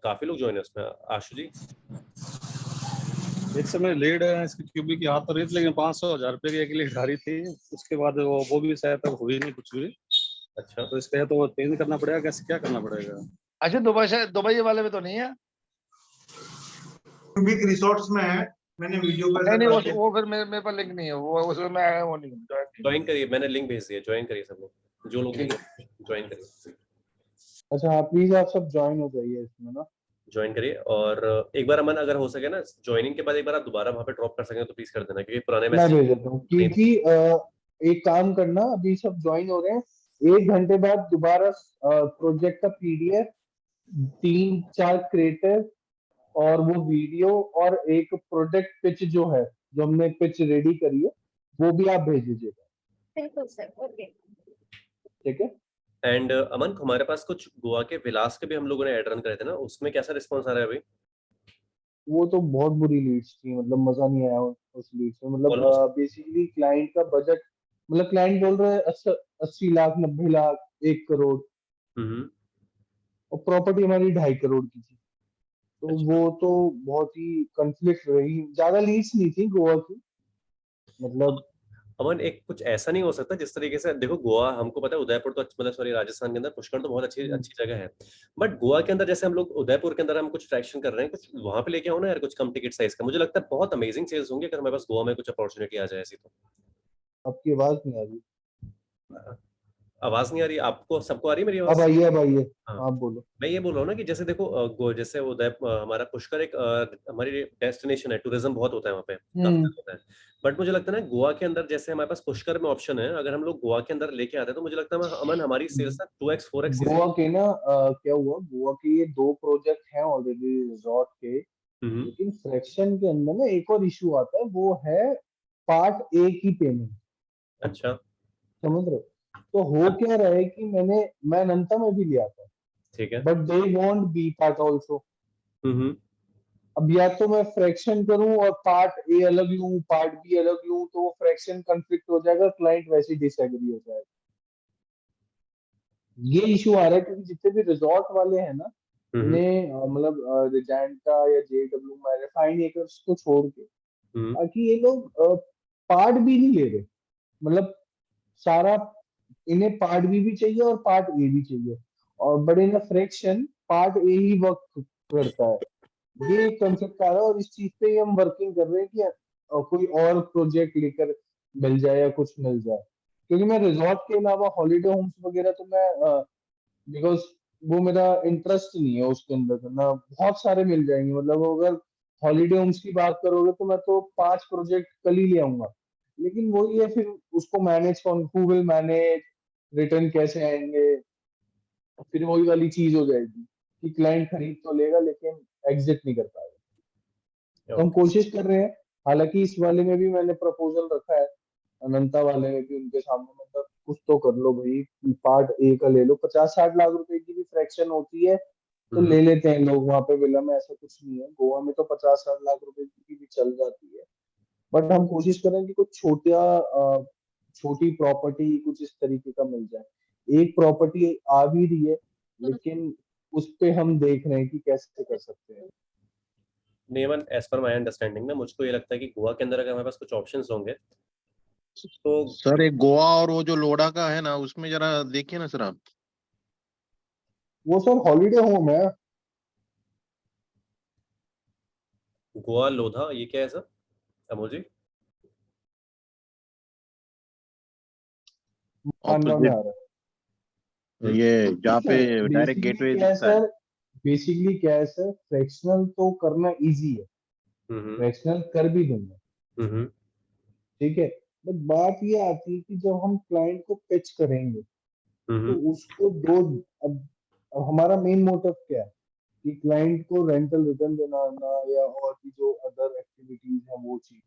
काफी लोग ज्वाइन है उसमें आशु जी। एक समय लीड है इसकी क्यूबी की हाथ रही थी, लेकिन 500,000 रुपए की एक लीड आ रही थी, उसके बाद वो भी शायद तक हुई नहीं कुछ भी। अच्छा तो इसका तो चेंज करना पड़ेगा, कैसे क्या करना पड़ेगा? अच्छा दुबई वाले में तो नहीं है? क्यूबिक रिसोर्ट्स में है, मैंने वीडियो पर नहीं करवा वो फिर मेरे पास लिंक नहीं है, वो उसमें मैं वो नहीं हूँ, join नहीं ज्वाइन करिए, मैंने लिंक भेज दिया, ज्वाइन करिए सब लोग, जो लोग ठीक नहीं ज्वाइन करिए। अच्छा हाँ, प्लीज आप सब ज्वाइन हो जाइए इसमें ना। ज्वाइन करिए। और एक बार अमन अगर हो सके ना ज्वाइनिंग के बाद एक बार आप दोबारा वहां पे ड्रॉप कर सकें तो प्लीज कर देना, क्योंकि पुराने मैं मैसेज भेज देता हूँ, क्योंकि एक काम करना, अभी सब ज्वाइन हो रहे हैं, 1 घंटे बाद दोबारा प्रोजेक्ट का पीडीएफ, 3-4 क्रिएटर और वो वीडियो और एक प्रोडक्ट पिच जो है, जो हमने पिच रेडी करी है, वो भी आप भेज दीजिएगा। बिल्कुल सर, ओके। ठीक है। एंड अमन हमारे पास कुछ गोवा के विलास के भी हम लोगों ने एड रन करे थे ना, उसमें कैसा रिस्पॉन्स आ रहा है अभी? वो तो बहुत बुरी लीड्स थी, मतलब मजा नहीं आया उस लीड्स में। मतलब Almost. बेसिकली क्लाइंट का बजट, मतलब क्लाइंट बोल रहे हैं 80 लाख, 90 लाख, 1 करोड़, हम्म। और प्रॉपर्टी हमारी 2.5 करोड़ की थी। तो अच्छा। वो तो बहुत ही कंफ्लिक्ट रही, ज्यादा लीड्स नहीं थी गोवा की, मतलब। अमन, एक कुछ ऐसा नहीं हो सकता जिस तरीके से देखो, गोवा हमको पता है, उदयपुर तो मतलब सॉरी राजस्थान के अंदर पुष्कर तो बहुत अच्छी हम्म, अच्छी जगह है, बट गोवा के अंदर जैसे हम लोग उदयपुर के अंदर हम कुछ ट्रैक्शन कर रहे हैं, कुछ वहां पे लेके आओ ना यार, कुछ कम टिकट साइज का, मुझे लगता है बहुत अमेजिंग सेल्स होंगे अगर हमारे पास गोवा में कुछ अपॉर्चुनिटी आ जाए ऐसी तो। आपकी आवाज नहीं आ रही। आवाज नहीं आ रही आपको? सबको आ रही है मेरी अब आवाज? आइए, अब आइए। हाँ। आप बोलो। मैं ये बोल रहा हूँ ना कि जैसे देखो जैसे हमारा पुष्कर एक हमारी डेस्टिनेशन है, टूरिज्म बहुत होता है वहाँ पे, काफी हम्म। ज्यादा होता है, बट मुझे लगता है ना गोवा के अंदर जैसे हमारे पास पुष्कर में ऑप्शन है, अगर हम लोग गोवा के अंदर लेके आते हैं तो मुझे लगता है अमन हमारी सेल्स ना 2x 4x गोवा इजीली। के ना क्या हुआ, गोवा के ये 2 प्रोजेक्ट हैं ऑलरेडी रिजॉर्ट के। हम्म। लेकिन फ्रैक्शन के अंदर ना एक और इशू आता है, वो है पार्ट ए की पेमेंट। अच्छा। समझ रहे हो? तो हो क्या रहा है कि मैं अनंता में भी लिया था, ठीक है। But they want B part also. Hmm. अब या तो मैं फ्रैक्शन करूं और पार्ट ए अलग लूं, पार्ट बी अलग लूं, तो वो फ्रैक्शन कंफ्लिक्ट हो जाएगा, क्लाइंट वैसे ही डिसएग्री हो जाएगा। ये इशू आ रहा है क्योंकि जितने भी रिजॉर्ट वाले हैं ना, हम्म। इन्हें मतलब रिजेंटा या जेडब्ल्यू मैरिफाइन एकर्स को छोड़ के हम्म। बाकी ये लोग पार्ट बी नहीं ले रहे। मतलब सारा, इन्हें पार्ट बी भी चाहिए और पार्ट ए भी चाहिए, और बड़े ना fraction part A he work करता है। ये कंसेप्ट आ रहा है, और इस चीज पे ही हम वर्किंग कर रहे हैं कि कोई और प्रोजेक्ट लेकर मिल जाए या कुछ मिल जाए। क्योंकि मैं रिजॉर्ट के अलावा हॉलीडे होम्स वगैरह तो मैं, बिकॉज वो मेरा इंटरेस्ट नहीं है उसके अंदर करना, बहुत सारे मिल जाएंगे। मतलब अगर हॉलीडे होम्स की बात करोगे तो मैं तो 5 प्रोजेक्ट कल ही ले आऊंगा। लेकिन वही है, फिर उसको मैनेज कौन, हु विल मैनेज, रिटर्न कैसे आएंगे, फिर वही वाली चीज हो जाएगी कि क्लाइंट खरीद तो लेगा लेकिन एग्जिट नहीं कर पाएगा। तो हम ओके। कोशिश कर रहे हैं। हालांकि इस वाले में भी मैंने प्रपोजल रखा है, अनंता वाले में भी उनके सामने, मतलब कुछ तो कर लो भाई, पार्ट ए का ले लो, 50-60 लाख रुपए की भी फ्रैक्शन होती है तो हम्म। ले लेते हैं लोग वहां पे विला में। ऐसा कुछ नहीं है, गोवा में तो 50-60 लाख रुपए की भी चल जाती है। बट हम कोशिश करें कि कुछ छोटी प्रॉपर्टी कुछ इस तरीके का मिल जाए। एक प्रॉपर्टी आ भी रही है, लेकिन उस पे हम देख रहे हैं कि कैसे कर सकते हैं। Neyman, as per my understanding ना, मुझको ये लगता है कि गोवा के अंदर अगर हमारे पास कुछ ऑप्शंस होंगे तो सर एक गोवा और वो जो लोडा का है ना, उसमें जरा देखिए ना सर आप। वो सर हॉलीडे होम है। गोवा लोधा ये क्या है सर अमोल जी? मानवा में आ ऑपोजिट, रहा है। ये जहाँ ठीक पे है। डायरेक्ट बेसिकली गेटवे क्या है दिखता है। सर, बेसिकली क्या है सर, फ्रैक्शनल तो करना इजी है, हम्म। फ्रैक्शनल कर भी दूंगा। हम्म। ठीक है। बट बात ये आती है कि जब हम क्लाइंट को पिच करेंगे तो हम्म। उसको दो, अब अब हमारा मेन मोटिव क्या है कि क्लाइंट को रेंटल रिटर्न देना ना, या और भी जो अदर एक्टिविटीज है वो चीज,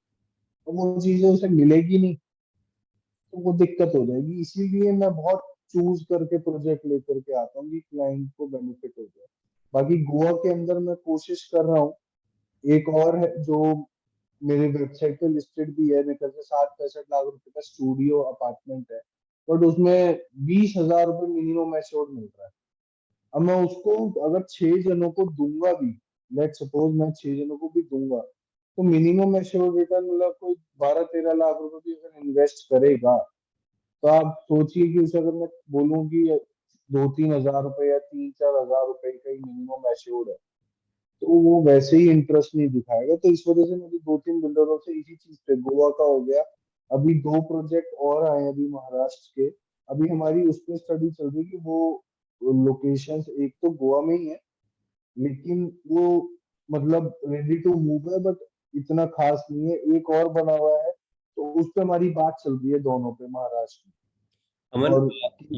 तो वो चीजें उसे मिलेगी नहीं, तो वो दिक्कत हो जाएगी। इसीलिए मैं बहुत चूज करके प्रोजेक्ट लेकर के आता हूँ कि क्लाइंट को बेनिफिट हो जाए। बाकी गोवा के अंदर मैं कोशिश कर रहा हूँ, एक और है जो मेरे वेबसाइट पे लिस्टेड भी है, मेरे ख्याल से 60-65 लाख रुपए का स्टूडियो अपार्टमेंट है, बट उसमें 20,000 रुपये मिनिमम एश्योर्ड मिल रहा है। अब मैं उसको अगर 6 जनों को दूंगा भी, लेट सपोज मैं 6 जनों को भी दूंगा, तो मिनिमम एश्योर्ड रिटर्न मतलब कोई 12-13 लाख रुपए भी अगर इन्वेस्ट करेगा, तो आप सोचिए कि उसे अगर मैं बोलूँ कि 2-3 हजार रुपए या 3-4 हजार रुपए का ही मिनिमम एश्योर्ड है, तो वो वैसे ही इंटरेस्ट नहीं दिखाएगा। तो इस वजह से मेरी 2-3 बिल्डरों से इसी चीज पे, गोवा का हो गया, अभी 2 प्रोजेक्ट और आए हैं अभी महाराष्ट्र के। अभी हमारी उस पर स्टडी चल रही है कि वो लोकेशंस एक तो गोवा में ही है, लेकिन वो मतलब रेडी टू मूव है, बट इतना खास नहीं है। एक और बना हुआ है, तो उस पे हमारी बात चल रही है दोनों पे, महाराष्ट्र में। अमन, और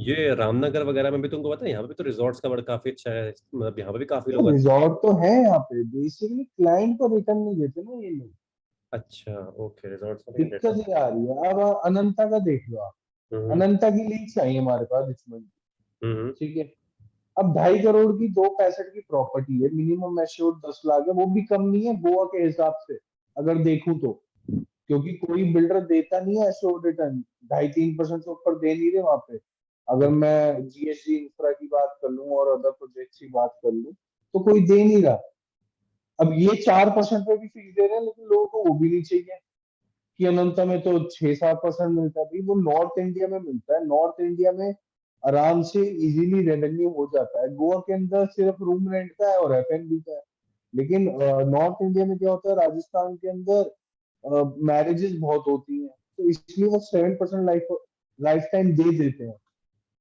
ये रामनगर वगैरह में भी तुमको पता है, यहाँ पे भी तो रिजॉर्ट्स का बड़ा काफी अच्छा है, मतलब यहाँ पे भी काफी लोग आते रिजॉर्ट तो है यहाँ पे, बेसिकली क्लाइंट को रिटर्न नहीं देते ना ये लोग। हैं। अच्छा, ओके, रिजॉर्ट्स का लेकिन दिक्कत रिटर्न। ये आ रही है। अब अनंता का देख लो आप, हम्म। अनंता की लीड्स आई हमारे पास रिचमंड की, हम्म। ठीक है। अब 2.5 करोड़ की 2.65 की प्रॉपर्टी है, मिनिमम एश्योर्ड 10 लाख है, वो भी कम नहीं है गोवा के हिसाब से अगर देखूं तो, क्योंकि कोई बिल्डर देता नहीं है एश्योर्ड रिटर्न, 2.5-3% से ऊपर दे नहीं रहे वहां पे। अगर मैं जीएसडी इंफ्रा की बात कर लूं और अदर प्रोजेक्ट्स की बात कर लूं तो कोई दे नहीं रहा। अब ये 4% पे भी फिक्स दे रहे हैं, लेकिन लोगों को वो भी नहीं चाहिए कि अनंता में तो 6-7% मिलता है। भाई वो नॉर्थ इंडिया में मिलता है, नॉर्थ इंडिया में आराम से इजीली रेवेन्यू हो जाता है। गोवा के अंदर सिर्फ रूम रेंट का है और एफएनबी का है, लेकिन नॉर्थ इंडिया में क्या होता है, राजस्थान के अंदर मैरिजेस बहुत होती हैं, तो इसलिए वो 7% लाइफ टाइम दे देते हैं,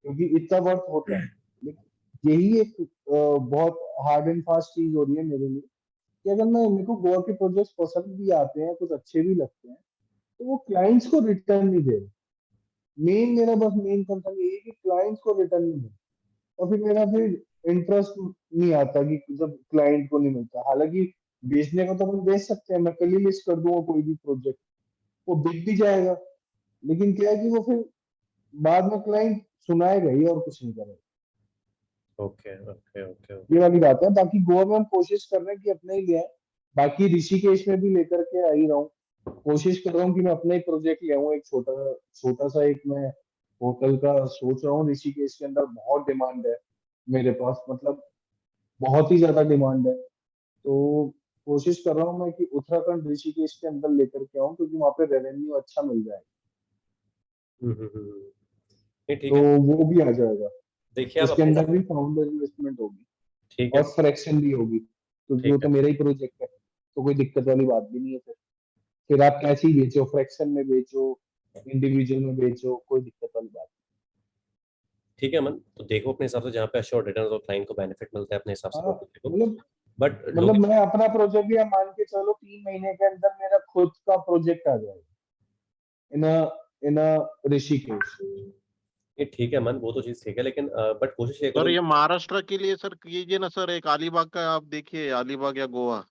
क्योंकि इतना वर्थ होता है। लेकिन यही एक बहुत हार्ड एंड फास्ट चीज हो रही है मेरे लिए कि अगर मेरे को गोवा के प्रोजेक्ट्स पसंद भी आते हैं, कुछ अच्छे भी लगते हैं, तो वो क्लाइंट्स को रिटर्न नहीं दे रहे। मेरा बस मेन कंसर्न ये है कि क्लाइंट्स को रिटर्न नहीं दे, और फिर मेरा फिर इंटरेस्ट नहीं आता कि जब क्लाइंट को नहीं मिलता। हालांकि बेचने को तो हम बेच सकते हैं, मैं कल ही लिस्ट कर दूंगा कोई भी प्रोजेक्ट, वो बिक भी जाएगा, लेकिन क्या है कि वो फिर बाद में क्लाइंट सुनाएगा ही और कुछ नहीं करेगा। ओके ओके ओके ये वाली बात है। बाकी गोवा में हम कोशिश कर रहे हैं कि अपने ही ले आए, बाकी ऋषिकेश में भी लेकर के आ ही रहा हूँ। कोशिश कर रहा हूँ कि मैं अपना ही प्रोजेक्ट ले आऊँ, एक छोटा छोटा सा एक मैं होटल का सोच रहा हूँ। ऋषिकेश के अंदर बहुत डिमांड है मेरे पास, मतलब बहुत ही ज्यादा डिमांड है, तो कोशिश कर रहा हूँ मैं कि उत्तराखंड ऋषिकेश के अंदर लेकर के आऊँ, क्योंकि वहाँ पे रेवेन्यू अच्छा मिल जाएगा, नहीं ठीक तो है, वो भी आ जाएगा। देखिए आप उसके अपने अंदर हिसाब भी फाउंडर इन्वेस्टमेंट होगी ठीक और है फ्रैक्शन भी होगी, क्योंकि वो ठीक तो है मेरा ही प्रोजेक्ट है, तो कोई दिक्कत वाली बात भी नहीं है। फिर आप कैसे ही बेचो, फ्रैक्शन में बेचो, इंडिविजुअल में बेचो, कोई दिक्कत वाली बात ठीक है मन, तो देखो अपने हिसाब से जहाँ पे अश्योर्ड रिटर्न और क्लाइंट को बेनिफिट मिलता है अपने हिसाब से नहीं। हाँ, तो देखो। मतलब बट लोग मैं अपना प्रोजेक्ट भी, आप मान के चलो 3 महीने के अंदर मेरा खुद का प्रोजेक्ट आ जाएगा इन इन ऋषिकेश। ये ठीक है मन, वो तो चीज ठीक है, लेकिन बट कोशिश ये सर करो। ये महाराष्ट्र के लिए सर कीजिए ना सर, एक अलीबाग का आप देखिए, अलीबाग या गोवा,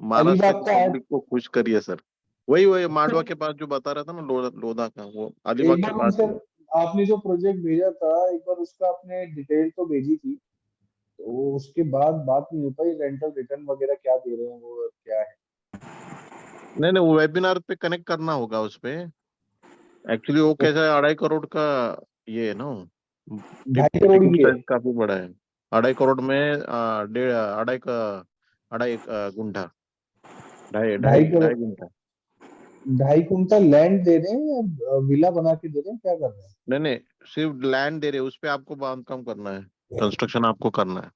महाराष्ट्र अलीबाग की का है, पब्लिक को खुश करिए सर। वही वही मांडवा के पास जो बता रहा था ना, लोधा का, वो अलीबाग एक के बार पास उनसे ही है। आपने जो प्रोजेक्ट भेजा था, एक बार उसका आपने डिटेल तो भेजी थी, तो उसके बाद बात नहीं हो पाई, रेंटल रिटर्न वगैरह क्या दे रहे हैं वो क्या है। नहीं नहीं, वो वेबिनार पे कनेक्ट करना होगा उस पे। एक्चुअली वो कैसा है, 2.5 करोड़ का ये है ना, 2.5 करोड़ टिकट की है, साइज काफी बड़ा है। 2.5 करोड़ में डेढ़ अढ़ाई का 2.5 गुंठा, ढाई ढाई ढाई करोड़ ढाई गुंठा। 2.5 कुंटल लैंड दे रहे हैं या विला बना के दे रहे हैं, क्या कर रहे हैं? नहीं नहीं, सिर्फ लैंड दे रहे, उस पे आपको बांधकाम करना है, कंस्ट्रक्शन आपको करना है।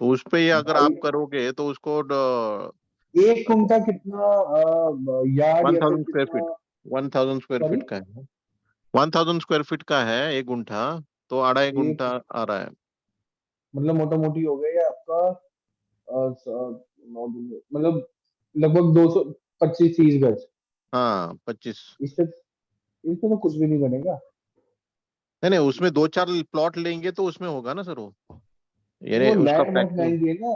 तो उस पे ही अगर ढाई आप करोगे तो उसको 1 कुंटा कितना यार्ड वन या फिर थाउजेंड स्क्वायर कितना? फीट 1,000 स्क्वायर फीट सॉरी, का है। 1,000 स्क्वायर फीट का है 1 गुंठा, तो 2.5 गुंठा एक आ रहा है। मतलब मोटा मोटी हो गया ये आपका मतलब लगभग 225-30 गज। हाँ 25। इससे इससे तो कुछ भी नहीं बनेगा। नहीं नहीं, उसमें 2-4 प्लॉट लेंगे तो उसमें होगा ना सर वो, यानी वो उसका लैंड बहुत फ्रैक्शन। महंगी है ना,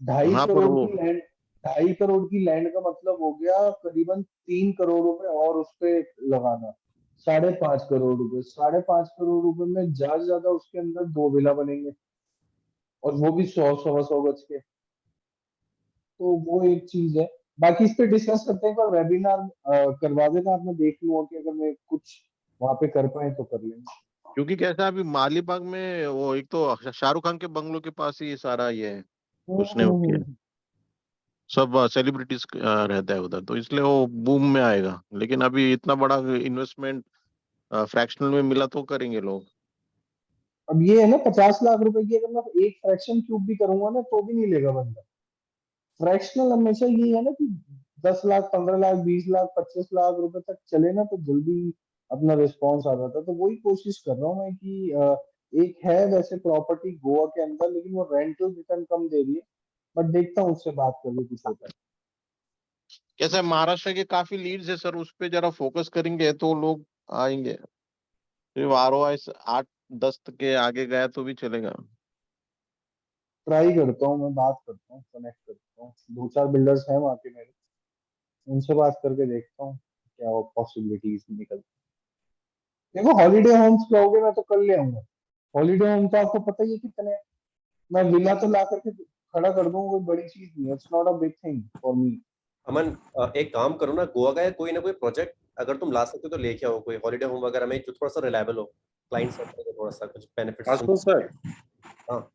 ढाई हाँ पर करोड़ वो, की लैंड 2.5 करोड़ की लैंड का मतलब हो गया करीबन 3 करोड़ रुपए, और उस पे लगाना 5.5 करोड़ रुपए। 5.5 करोड़ रुपए में ज्यादा से ज्यादा उसके अंदर 2 विला बनेंगे, और वो भी 100-125 गज के, तो वो एक चीज है। बाकी इस पे डिस्कस करते हैं, एक बार वेबिनार करवा देना, आपने देख लूंगा कि अगर मैं कुछ वहां पे कर पाए तो कर लेंगे। क्योंकि कैसा है, अभी मालीबाग में वो एक तो शाहरुख खान के बंगलो के पास ही ये सारा ये है, उसने वो किया है। हम्म। सब सेलिब्रिटीज रहता है उधर, तो इसलिए वो बूम में आएगा। लेकिन अभी इतना बड़ा इन्वेस्टमेंट फ्रैक्शनल में मिला तो करेंगे लोग। अब ये है ना, 50 लाख रुपए की अगर मैं एक फ्रैक्शन क्यूब भी करूंगा ना तो भी नहीं लेगा बंदा। फ्रैक्शनल हमेशा ये है ना कि 10 लाख, 15 लाख, 20 लाख, 25 लाख रुपए तक चले ना तो जल्दी अपना रिस्पॉन्स आ जाता है। तो वही कोशिश कर रहा हूँ मैं कि एक है वैसे प्रॉपर्टी गोवा के अंदर, लेकिन वो रेंटल रिटर्न कम दे रही है, बट देखता हूँ उससे बात करके कुछ होता है। कैसा है, महाराष्ट्र के काफी लीड्स है सर, उस पे जरा फोकस करेंगे तो लोग आएंगे। सिर्फ ROI 8-10 के आगे गया तो भी चलेगा। ट्राई करता हूँ, मैं बात करता हूँ, कनेक्ट करता हूँ, 2-4 बिल्डर्स हैं वहाँ के मेरे, उनसे बात करके देखता हूँ क्या वो पॉसिबिलिटीज निकलती है। देखो हॉलीडे होम्स कहोगे मैं तो कल ले आऊंगा, हॉलीडे होम तो आपको पता ही है कितने हैं। मैं विला तो ला करके खड़ा कर दूं, कोई बड़ी चीज नहीं है, it's not a big thing for me. Aman एक काम करो ना, गोवा का कोई ना कोई प्रोजेक्ट अगर तुम ला सकते हो तो लेके आओ, कोई हॉलीडे होम वगैरह में जो थोड़ा सा रिलायबल हो, क्लाइंट से थोड़ा सा कुछ बेनिफिट्स। आशुतोष सर, हाँ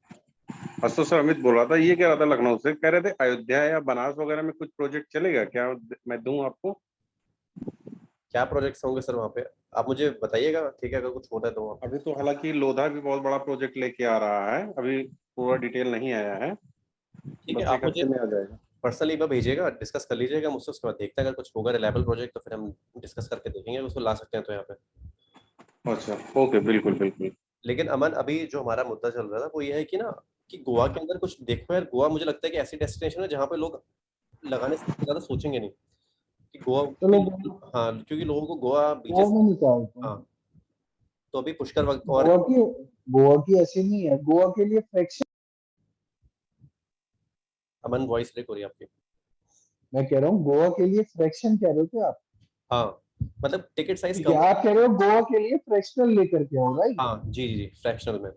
आशुतोष सर, अमित बोल रहा था, ये कह रहा था लखनऊ से, कह रहे थे अयोध्या या बनारस वगैरह में कुछ प्रोजेक्ट चलेगा क्या, मैं दूं आपको? क्या प्रोजेक्ट्स होंगे सर वहाँ पे, आप मुझे बताइएगा, ठीक है, अगर कुछ होता है तो वहाँ पे। अभी तो हालांकि लोधा भी बहुत बड़ा प्रोजेक्ट लेके आ रहा है, अभी पूरा डिटेल नहीं आया है, ठीक है, बस आप एक हफ्ते मुझे में आ जाएगा। पर्सनली एक बार भेजिएगा, डिस्कस कर लीजिएगा मुझसे, उसके बाद देखते हैं अगर कुछ होगा रिलायबल प्रोजेक्ट तो फिर हम डिस्कस करके देखेंगे उसको ला सकते हैं तो यहाँ पे। अच्छा, ओके, बिल्कुल बिल्कुल। लेकिन अमन अभी जो हमारा मुद्दा चल रहा था वो ये है कि ना, कि गोवा के अंदर कुछ देखो यार, गोवा मुझे लगता है कि ऐसी डेस्टिनेशन है जहाँ पे लोग लगाने से ज्यादा सोचेंगे नहीं कि गोवा, चलो क्योंकि हाँ क्योंकि लोगों को गोवा गोवा बीचेस। में निकालते हैं। हाँ तो अभी पुष्कर वक्त और गोवा की ऐसी नहीं है, गोवा के लिए फ्रैक्शन। अमन वॉइस ब्रेक हो रही है आपकी। मैं कह रहा हूँ गोवा के लिए फ्रैक्शन कह रहे थे आप? हाँ मतलब टिकट साइज ठीक कम है, हो। आप कह रहे हो गोवा के लिए फ्रैक्शनल लेकर के आओ, राइट? हाँ जी जी जी, फ्रैक्शनल में,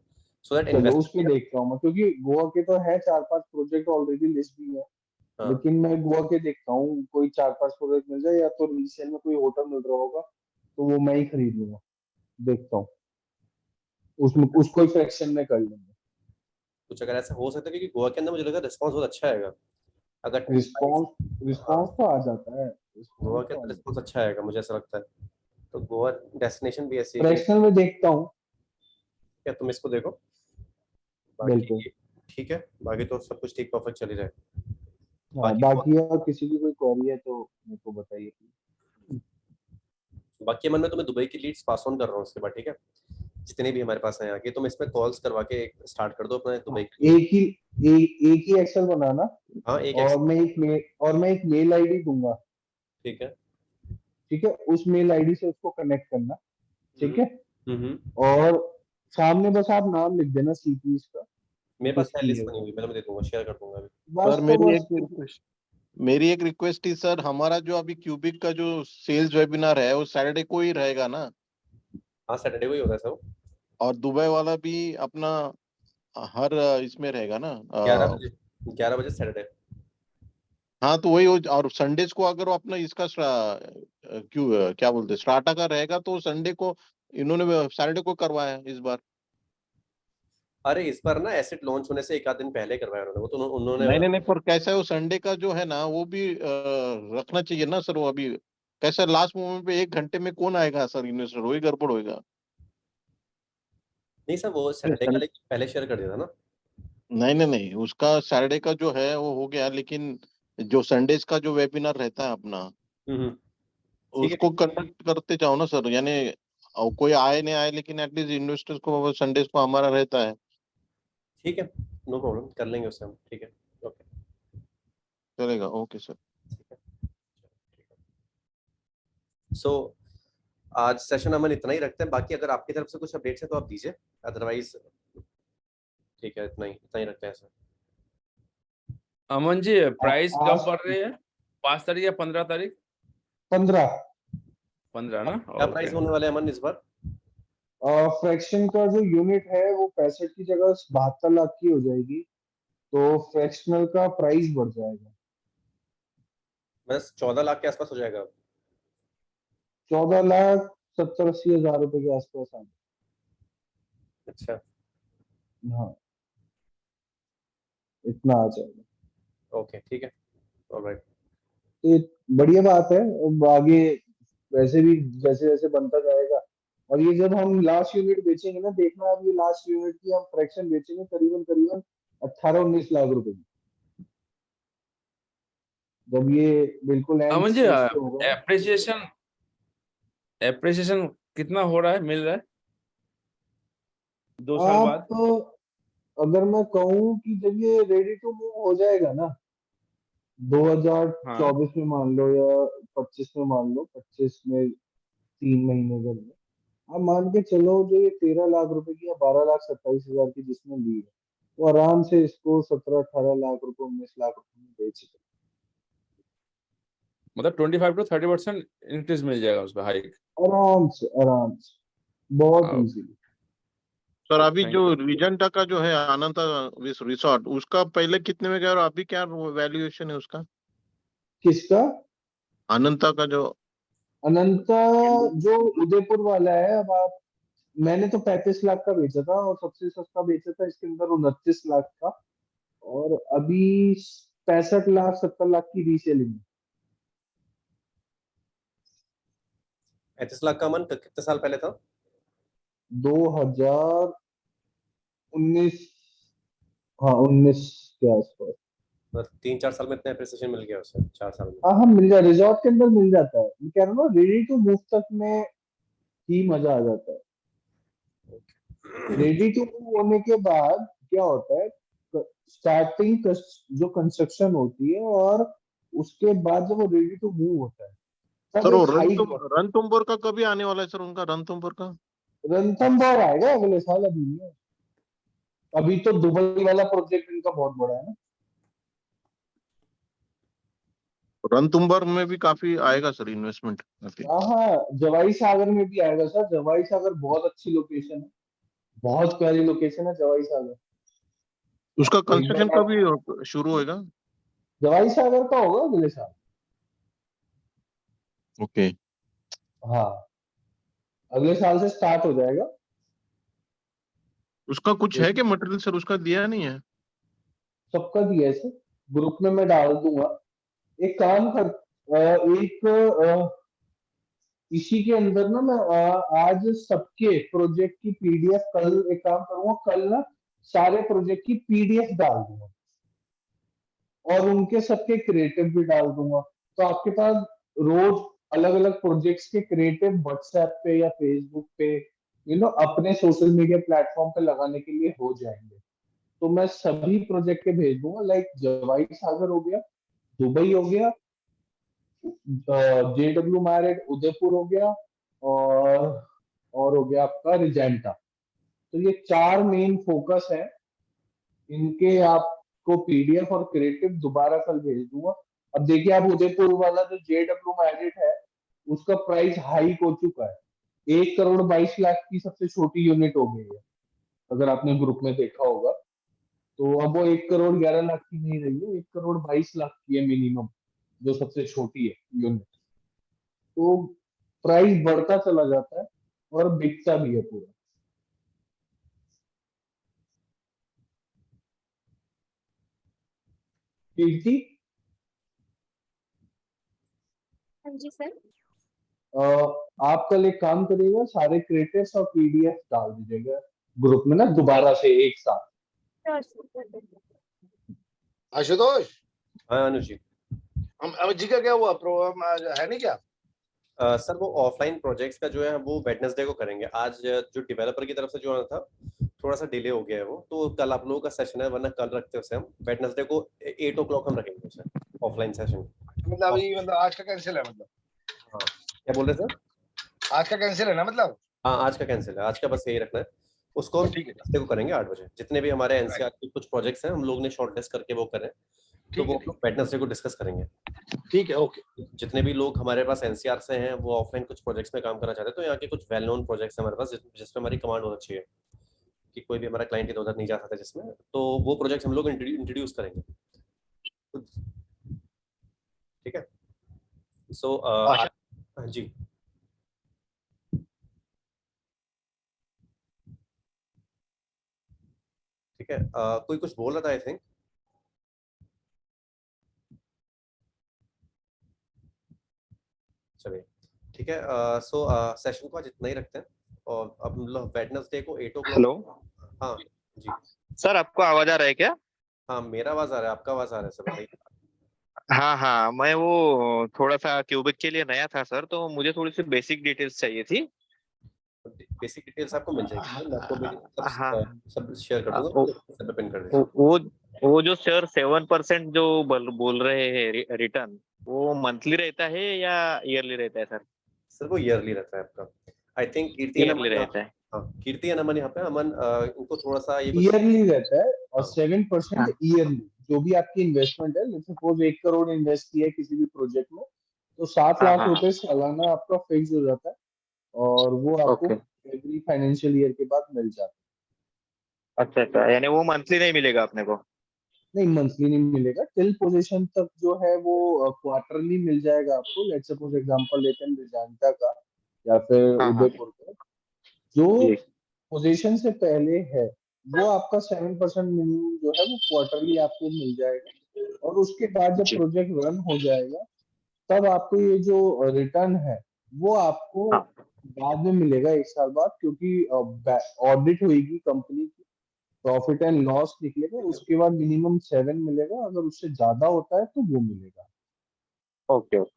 सो दैट चलो उस पे इन्वेस्टर। देखता हूँ मैं, क्योंकि गोवा के तो है 4-5 प्रोजेक्ट ऑलरेडी लिस्ट भी है। हाँ लेकिन मैं गोवा के देखता हूँ, कोई 4-5 प्रोजेक्ट मिल जाए, या तो रीसेल में कोई होटल मिल रहा होगा तो वो मैं ही खरीद लूंगा। देखता हूँ, उसमें उसको ही फ्रैक्शन में कर लेंगे। कुछ अगर ऐसा हो सकता है, क्योंकि गोवा के अंदर मुझे लगा रिस्पॉन्स बहुत अच्छा आएगा अगर रिस्पॉन्स हाँ रिस्पॉन्स तो आ जाता है, गोवा रिस्पॉन्स के तो आ अंदर जाता रिस्पॉन्स अच्छा आएगा मुझे ऐसा लगता है। तो गोवा डेस्टिनेशन भी ऐसी है। है कि फ्रैक्शनल में देखता हूँ। क्या तुम इसको देखो, बिल्कुल। बाकी ठीक है, बाकी तो सब कुछ ठीक परफेक्ट चल ही रहा है। हाँ, बाकी बाकी और किसी की कोई क्वेरी है तो मेरे को बताइए। बाकी अमन मैं तुम्हें दुबई की लीड्स पास ऑन कर रहा हूँ उसके बाद, ठीक है, जितने भी हमारे पास हैं आगे तुम इसमें कॉल्स करवा के स्टार्ट कर दो अपने दुबई की लीड। एक ही एक्सेल बनाना, हाँ एक और मैं एक मेल आईडी दूंगा। ठीक है। ठीक है, उस मेल आईडी से उसको कनेक्ट करना। ठीक है, हम्म। और सामने बस आप नाम लिख देना सीपीस का, मेरे पास है किसकी लिस्ट है बनी वो। हुई, पहले मैं दे दूंगा, शेयर कर दूंगा अभी। बस सर तो बस। मेरी एक रिक्वेस्ट थी सर, हमारा जो अभी क्यूबिक का जो सेल्स वेबिनार है वो सैटरडे को ही रहेगा ना? हाँ सैटरडे को ही होता है सब। और दुबई वाला भी अपना हर इसमें रहेगा ना? 11 बजे, 11 बजे सैटरडे। हाँ तो वही और संडेज को अगर वो अपना इसका क्यों क्या बोलते हैं स्ट्राटा का रहेगा तो संडे को इन्होंने सैटरडे को करवाया है इस बार। अरे इस बार ना एसेट लॉन्च होने से एक आध दिन पहले करवाया उन्होंने, वो तो उन्होंने नहीं नहीं नहीं, पर कैसा है वो संडे का जो है ना वो भी रखना चाहिए ना सर। वो अभी कैसा लास्ट मोमेंट पे 1 घंटे में कौन आएगा सर इन्वेस्टर, वही गड़बड़ होएगा। नहीं सर, वो सैटरडे का लेकिन पहले शेयर कर दिया था ना। नहीं नहीं नहीं, उसका सैटरडे का जो है वो हो गया, लेकिन जो संडेज का जो वेबिनार रहता है अपना हम्म। ठीक है उसको कंडक्ट करते जाओ ना सर, यानी कोई आए नहीं आए लेकिन एटलीस्ट इन्वेस्टर्स को संडेज को हमारा रहता है। ठीक है, नो प्रॉब्लम, कर लेंगे उससे हम, ठीक है। ओके चलेगा, ओके सर। ठीक है। सो आज सेशन अमन इतना ही रखते हैं, बाकी अगर आपकी तरफ से कुछ अपडेट्स है तो आप दीजिए, अदरवाइज ठीक है, इतना ही रखते हैं सर। अमन जी, प्राइस कब आज बढ़ रही है? 5 तारीख या 15 तारीख? 15। 15 ना, क्या ओके। प्राइस होने वाले हैं अमन इस बार? फ्रैक्शन का जो यूनिट है वो 65 की जगह 72 लाख की हो जाएगी, तो फ्रैक्शनल का प्राइस बढ़ जाएगा। बस 14 लाख के आसपास हो जाएगा। 14,70,80,000 रुपए के आसपास आ अच्छा जाएगा। हाँ, इतना आ जाएगा। ओके ठीक है, ऑलराइट। तो ये बढ़िया बात है। अब आगे वैसे भी जैसे जैसे बनता जाएगा, और ये जब हम लास्ट यूनिट बेचेंगे ना, देखना, अब ये लास्ट यूनिट की हम फ्रैक्शन बेचेंगे करीबन करीबन 18-19 लाख रुपए की। जब ये बिल्कुल एंड अमन जी, स्टेज पे होगा। एप्रिसिएशन एप्रिसिएशन कितना हो रहा है, मिल रहा है 2 साल बाद? आप अगर मैं कहूँ कि जब ये रेडी टू मूव हो जाएगा ना, हाँ, 2024 में मान लो या 25 में मान लो, 25 में 3 महीने के लिए आप मान के चलो, जो ये 13 लाख रुपए की या 12,27,000 की जिसने ली है, वो आराम से इसको 17-18 लाख रुपए, 19 लाख रुपए में बेच सकते मतलब 25 to 30% इंक्रीज मिल जाएगा उसका, हाइक। हैं। आराम से बहुत ओके। इजीली। सर अभी Thank जो you. रीजेंटा का जो है अनंता रिसोर्ट, उसका पहले कितने में गया और अभी क्या वैल्यूएशन है उसका? किसका? अनंता का जो अनंता जो उदयपुर वाला है, अब आप, मैंने तो 35 लाख का बेचा था और सबसे सस्ता बेचा था इसके अंदर 29 लाख का, और अभी 65 लाख 70 लाख की रीसेलिंग। 35 लाख का मन कितने साल पहले था? 2019, हाँ 19 के आसपास। 3-4 साल में इतना एप्रिसिएशन मिल गया उसे, 4 साल में। हाँ मिल जाता, रिजॉर्ट के अंदर मिल जाता है। मैं कह रहा हूँ ना, रेडी टू मूव तक में ही मजा आ जाता है। रेडी टू मूव होने के बाद क्या होता है, स्टार्टिंग जो कंस्ट्रक्शन होती है और उसके बाद जब वो रेडी टू मूव होता है तब सर वो एक हाइक। रणथंभौर का कभी आने वाला है सर, उनका रणथंभौर का? रणथंभौर आएगा अगले साल, अभी नहीं है। अभी तो दुबई वाला प्रोजेक्ट इनका बहुत बड़ा है ना। रणथंभौर में भी काफी आएगा सर इन्वेस्टमेंट काफी। हाँ जवाई सागर में भी आएगा सर। जवाई सागर बहुत अच्छी लोकेशन है, बहुत प्यारी लोकेशन है जवाई सागर। उसका एक कंस्ट्रक्शन बार कभी शुरू होएगा? जवाई सागर का होगा अगले साल। ओके। हाँ अगले साल से स्टार्ट हो जाएगा। उसका कुछ है कि मटेरियल सर, उसका दिया नहीं है? सबका दिया है सर, ग्रुप में मैं डाल दूंगा। एक काम कर, इसी के अंदर ना मैं आज सबके प्रोजेक्ट की पीडीएफ, कल एक काम करूंगा, कल ना सारे प्रोजेक्ट की पीडीएफ डाल दूंगा और उनके सबके क्रिएटिव भी डाल दूंगा। तो आपके पास रोज अलग अलग प्रोजेक्ट्स के क्रिएटिव व्हाट्सएप पे या फेसबुक पे, अपने सोशल मीडिया प्लेटफॉर्म पे लगाने के लिए हो जाएंगे। तो मैं सभी प्रोजेक्ट के भेज दूंगा, लाइक जवाई सागर हो गया, दुबई हो गया, JW मैरिट उदयपुर हो गया, और हो गया आपका रिजेंटा। तो ये 4 मेन फोकस है, इनके आपको पीडीएफ और क्रिएटिव दोबारा कल भेज दूंगा। अब देखिए आप, उदयपुर वाला जो JW मैरिट है उसका प्राइस हाइक हो चुका है, 1,22,00,000 की सबसे छोटी यूनिट हो गई है, अगर आपने ग्रुप में देखा होगा। तो अब वो 1,11,00,000 की नहीं रही है, 1,22,00,000 की है मिनिमम, जो सबसे छोटी है यूनिट। तो प्राइस बढ़ता चला जाता है और बिकता भी है पूरा। कीर्ति, हाँ जी सर। आप कल एक काम करिएगा, सारे क्रिएटिव्स और पीडीएफ डाल दीजिएगा ग्रुप में ना दोबारा से एक साथ। आशुतोष, हाँ अनुज जी। अमित जी का क्या हुआ, प्रोग्राम है नहीं क्या? सर वो ऑफलाइन प्रोजेक्ट्स का जो है वो वेडनेसडे को करेंगे। आज जो डेवलपर की तरफ से जो आना था थोड़ा सा डिले हो गया है वो, तो कल आप लोगों का सेशन है, वरना कल रखते हैं उसे हम। वेडनेसडे को 8 o'clock हम रखेंगे उसे ऑफलाइन सेशन। मतलब अभी मतलब आज का कैंसिल है मतलब? हाँ क्या बोल रहे सर? आज का कैंसिल है ना मतलब? हाँ आज का कैंसिल है, आज का बस यही रखना है। उसको हम ठीक है, वेडनेसडे को करेंगे 8 बजे। जितने भी हमारे एनसीआर के कुछ प्रोजेक्ट्स हैं हम लोग ने शॉर्टलिस्ट करके वो करें, तो वो वेडनेसडे को डिस्कस करेंगे। ठीक है, ओके। जितने भी लोग हमारे पास एनसीआर से हैं वो ऑफलाइन कुछ प्रोजेक्ट्स में काम करना चाहते हैं, तो यहाँ के कुछ वेल नोन प्रोजेक्ट्स हमारे पास जिसमें हमारी कमांड होना चाहिए कि कोई भी हमारा क्लाइंट इधर उधर नहीं जा सकता जिसमें, तो वो प्रोजेक्ट हम लोग इंट्रोड्यूस करेंगे। ठीक है। सो हाँ जी। ठीक है, कोई कुछ बोल रहा था आई थिंक। चलिए ठीक है। सो सेशन को आज इतना ही रखते हैं और अब मतलब वेडनेसडे को 8 o'clock। हेलो। हाँ जी सर आपको आवाज आ रहा है क्या? हाँ मेरा आवाज आ रहा है, आपका आवाज आ रहा है सर, बताइए। हाँ हाँ, मैं वो थोड़ा सा क्यूबिक के लिए नया था सर, तो मुझे थोड़ी सी बेसिक डिटेल्स चाहिए थी। बेसिक डिटेल्स आपको मिल जाएगी, मैं आपको मेरी हाँ सब शेयर कर दूंगा, वो सब पे पिन कर दीजिए। वो जो सर 7% जो बोल रहे हैं रिटर्न, वो मंथली रहता है या ईयरली रहता है सर? सर वो ईयरली रहता है आपका। आई थिंक कीर्ति ईयरली रहता है। हाँ कीर्ति है नमन यहाँ पे। अमन उनको थोड़ा सा ये ईयरली रहता है और 7% ईयरली। जो भी आपकी इन्वेस्टमेंट है, लेट्स सपोज 1 करोड़ इन्वेस्ट किया है किसी भी प्रोजेक्ट में, तो 7 लाख रुपए सालाना आपका फिक्स हो जाता है और वो आपको एवरी फाइनेंशियल ईयर के बाद मिल जाता है। अच्छा, यानी वो मंथली नहीं मिलेगा अपने को? नहीं, मंथली नहीं मिलेगा। टिल पोजीशन तक जो है वो क्वार्टरली मिल जाएगा आपको। लेट्स सपोज एग्जांपल लेते हैं वेदांता का या फिर हाँ हाँ उदयपुर का। जो जी। पोजीशन से पहले है वो आपका 7% मिनिमम जो है वो क्वार्टरली आपको मिल जाएगा। और उसके बाद जब जी प्रोजेक्ट रन हो जाएगा तब आपको ये जो रिटर्न है वो आपको हाँ बाद में मिलेगा 1 साल बाद, क्योंकि ऑडिट होगी कंपनी की, प्रॉफिट एंड लॉस निकलेगा, उसके बाद मिनिमम 7 मिलेगा। अगर उससे ज्यादा होता है तो वो मिलेगा। ओके ओके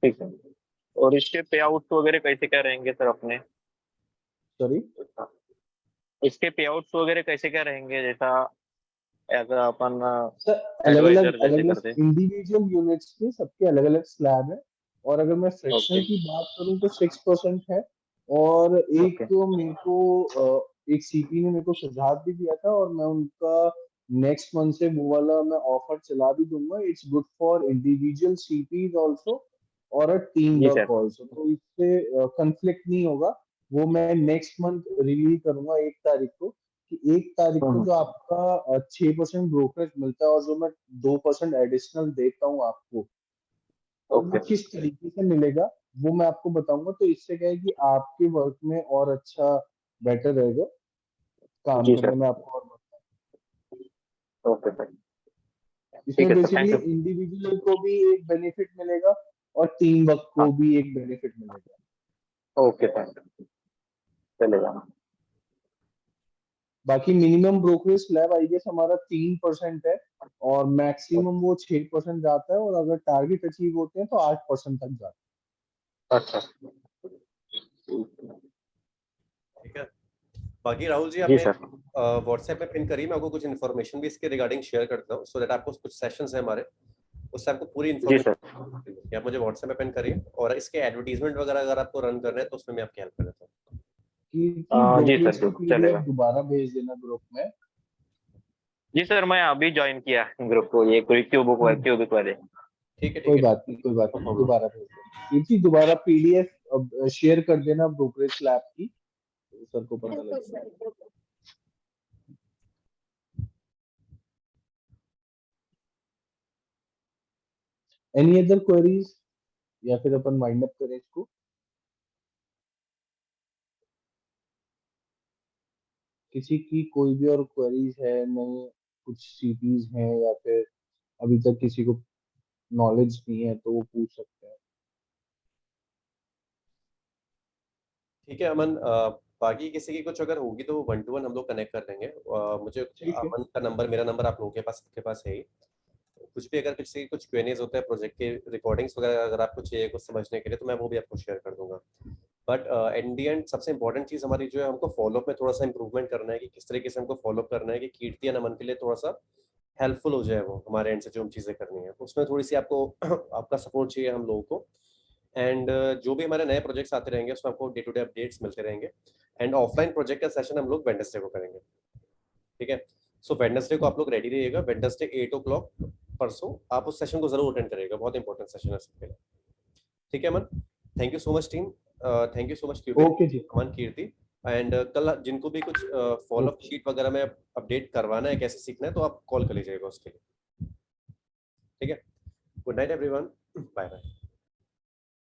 ठीक है। और इसके पे आउट वगैरह कैसे क्या रहेंगे सर अपने? सॉरी, इसके पे आउट्स वगैरह कैसे क्या रहेंगे, जैसा अगर अपन सर अलग एडवाइजर अलग जैसे अलग अलग करते? इंडिविजुअल यूनिट्स के सबके अलग अलग स्लैब है। और अगर मैं फ्रैक्शन ओके की बात करूं तो 6% है। और एक ओके तो मेरे को एक सीपी ने मेरे को सुझाव भी दिया था, और मैं उनका नेक्स्ट मंथ से वो वाला मैं ऑफर चला भी दूंगा। It's good for individual CPs also और अ टीम जी वर्क सर। आल्सो, तो इससे कंफ्लिक्ट नहीं होगा। वो मैं नेक्स्ट मंथ रिलीज करूंगा 1 तारीख को, कि 1 तारीख को जो आपका 6% ब्रोकरेज मिलता है और जो मैं 2% एडिशनल देता हूँ आपको, और वो ओके किस तरीके से मिलेगा वो मैं आपको बताऊंगा। तो इससे क्या है कि आपके वर्क में और अच्छा बेटर रहेगा, काम जी करने सर। में आपको और ओके सर ठीक इसमें है sir, thank basically you. Individual को भी एक बेनिफिट मिलेगा और टीम वर्क हाँ को भी एक बेनिफिट मिलेगा। ओके सर चलेगा। बाकी minimum brokerage slab I guess हमारा 3% है, और मैक्सिमम वो 6% जाता है, और अगर टारगेट अचीव होते हैं तो 8% तक जाता अच्छा ठीक है। बाकी राहुल जी जी आपने सर। व्हाट्सएप में पिन करी, मैं आपको कुछ इन्फॉर्मेशन भी इसके रिगार्डिंग शेयर करता हूँ, सो दैट आपको कुछ सेशंस है हमारे, उससे आपको पूरी जी सर। इन्फॉर्मेशन आप मुझे व्हाट्सएप में पिन करिए। और इसके एडवर्टीजमेंट वगैरह अगर आपको रन करना है तो उसमें मैं आपकी हेल्प कर देता हूँ। कि जी ब्रोकरेज सर की पीडीएफ चलेगा। दोबारा भेज देना ग्रुप में। जी सर, मैं अभी ज्वाइन किया ग्रुप को, ये क्यूबिक वाले। ठीक कोई है बात नहीं, कोई बात नो नहीं, प्रॉब्लम। दोबारा भेज देना। कीर्ति दोबारा पीडीएफ शेयर कर देना ब्रोकरेज स्लैब की, तो सर को पता बिल्कुल लगेगा। सर, बिल्कुल। एनी अदर क्वेरीज, या फिर अपन वाइंड अप करें इसको? किसी की कोई भी और क्वेरीज है? नहीं, कुछ सीपीज हैं या फिर अभी तक किसी को नॉलेज नहीं है तो वो पूछ सकते हैं। ठीक है अमन, बाकी किसी की कुछ अगर होगी तो 1-to-1 हम लोग कनेक्ट कर लेंगे। मुझे ठीक है, अमन का नंबर, मेरा नंबर आप लोगों के पास है ही। कुछ भी अगर किसी कुछ क्वेरीज होते हैं प्रोजेक्ट के रिकॉर्डिंग्स वगैरह अगर आपको चाहिए कुछ समझने के लिए, तो मैं वो भी आपको शेयर कर दूंगा। बट एट दी एंड सबसे इंपॉर्टेंट चीज हमारी जो है, हमको फॉलोअप में थोड़ा सा इंप्रूवमेंट करना है कि किस तरीके से हमको फॉलोअप करना है कि कीर्ति या नमन के लिए थोड़ा सा हेल्पफुल हो जाए वो हमारे एंड से जो हम चीज़ें करनी है, उसमें थोड़ी सी आपको आपका सपोर्ट चाहिए हम लोगों को। एंड जो भी हमारे नए प्रोजेक्ट्स आते रहेंगे उसमें आपको डे टू डे अपडेट्स मिलते रहेंगे। एंड ऑफलाइन प्रोजेक्ट का सेशन हम लोग वेडनेसडे को करेंगे, ठीक है। सो वेडनेसडे को आप लोग रेडी रहिएगा, वेडनेसडे 8 o'clock परसों आप उस सेशन को जरूर अटेंड करिएगा, बहुत इंपॉर्टेंट सेशन है सबके लिए। ठीक है Aman, thank you so much team, thank you so much okay जी, अमन कीर्ति। एंड कल जिनको भी कुछ फॉलोअप ओके। शीट वगैरह में अपडेट करवाना है, कैसे सीखना है, तो आप कॉल कर लीजिएगा उसके लिए। ठीक है, good night everyone, bye bye.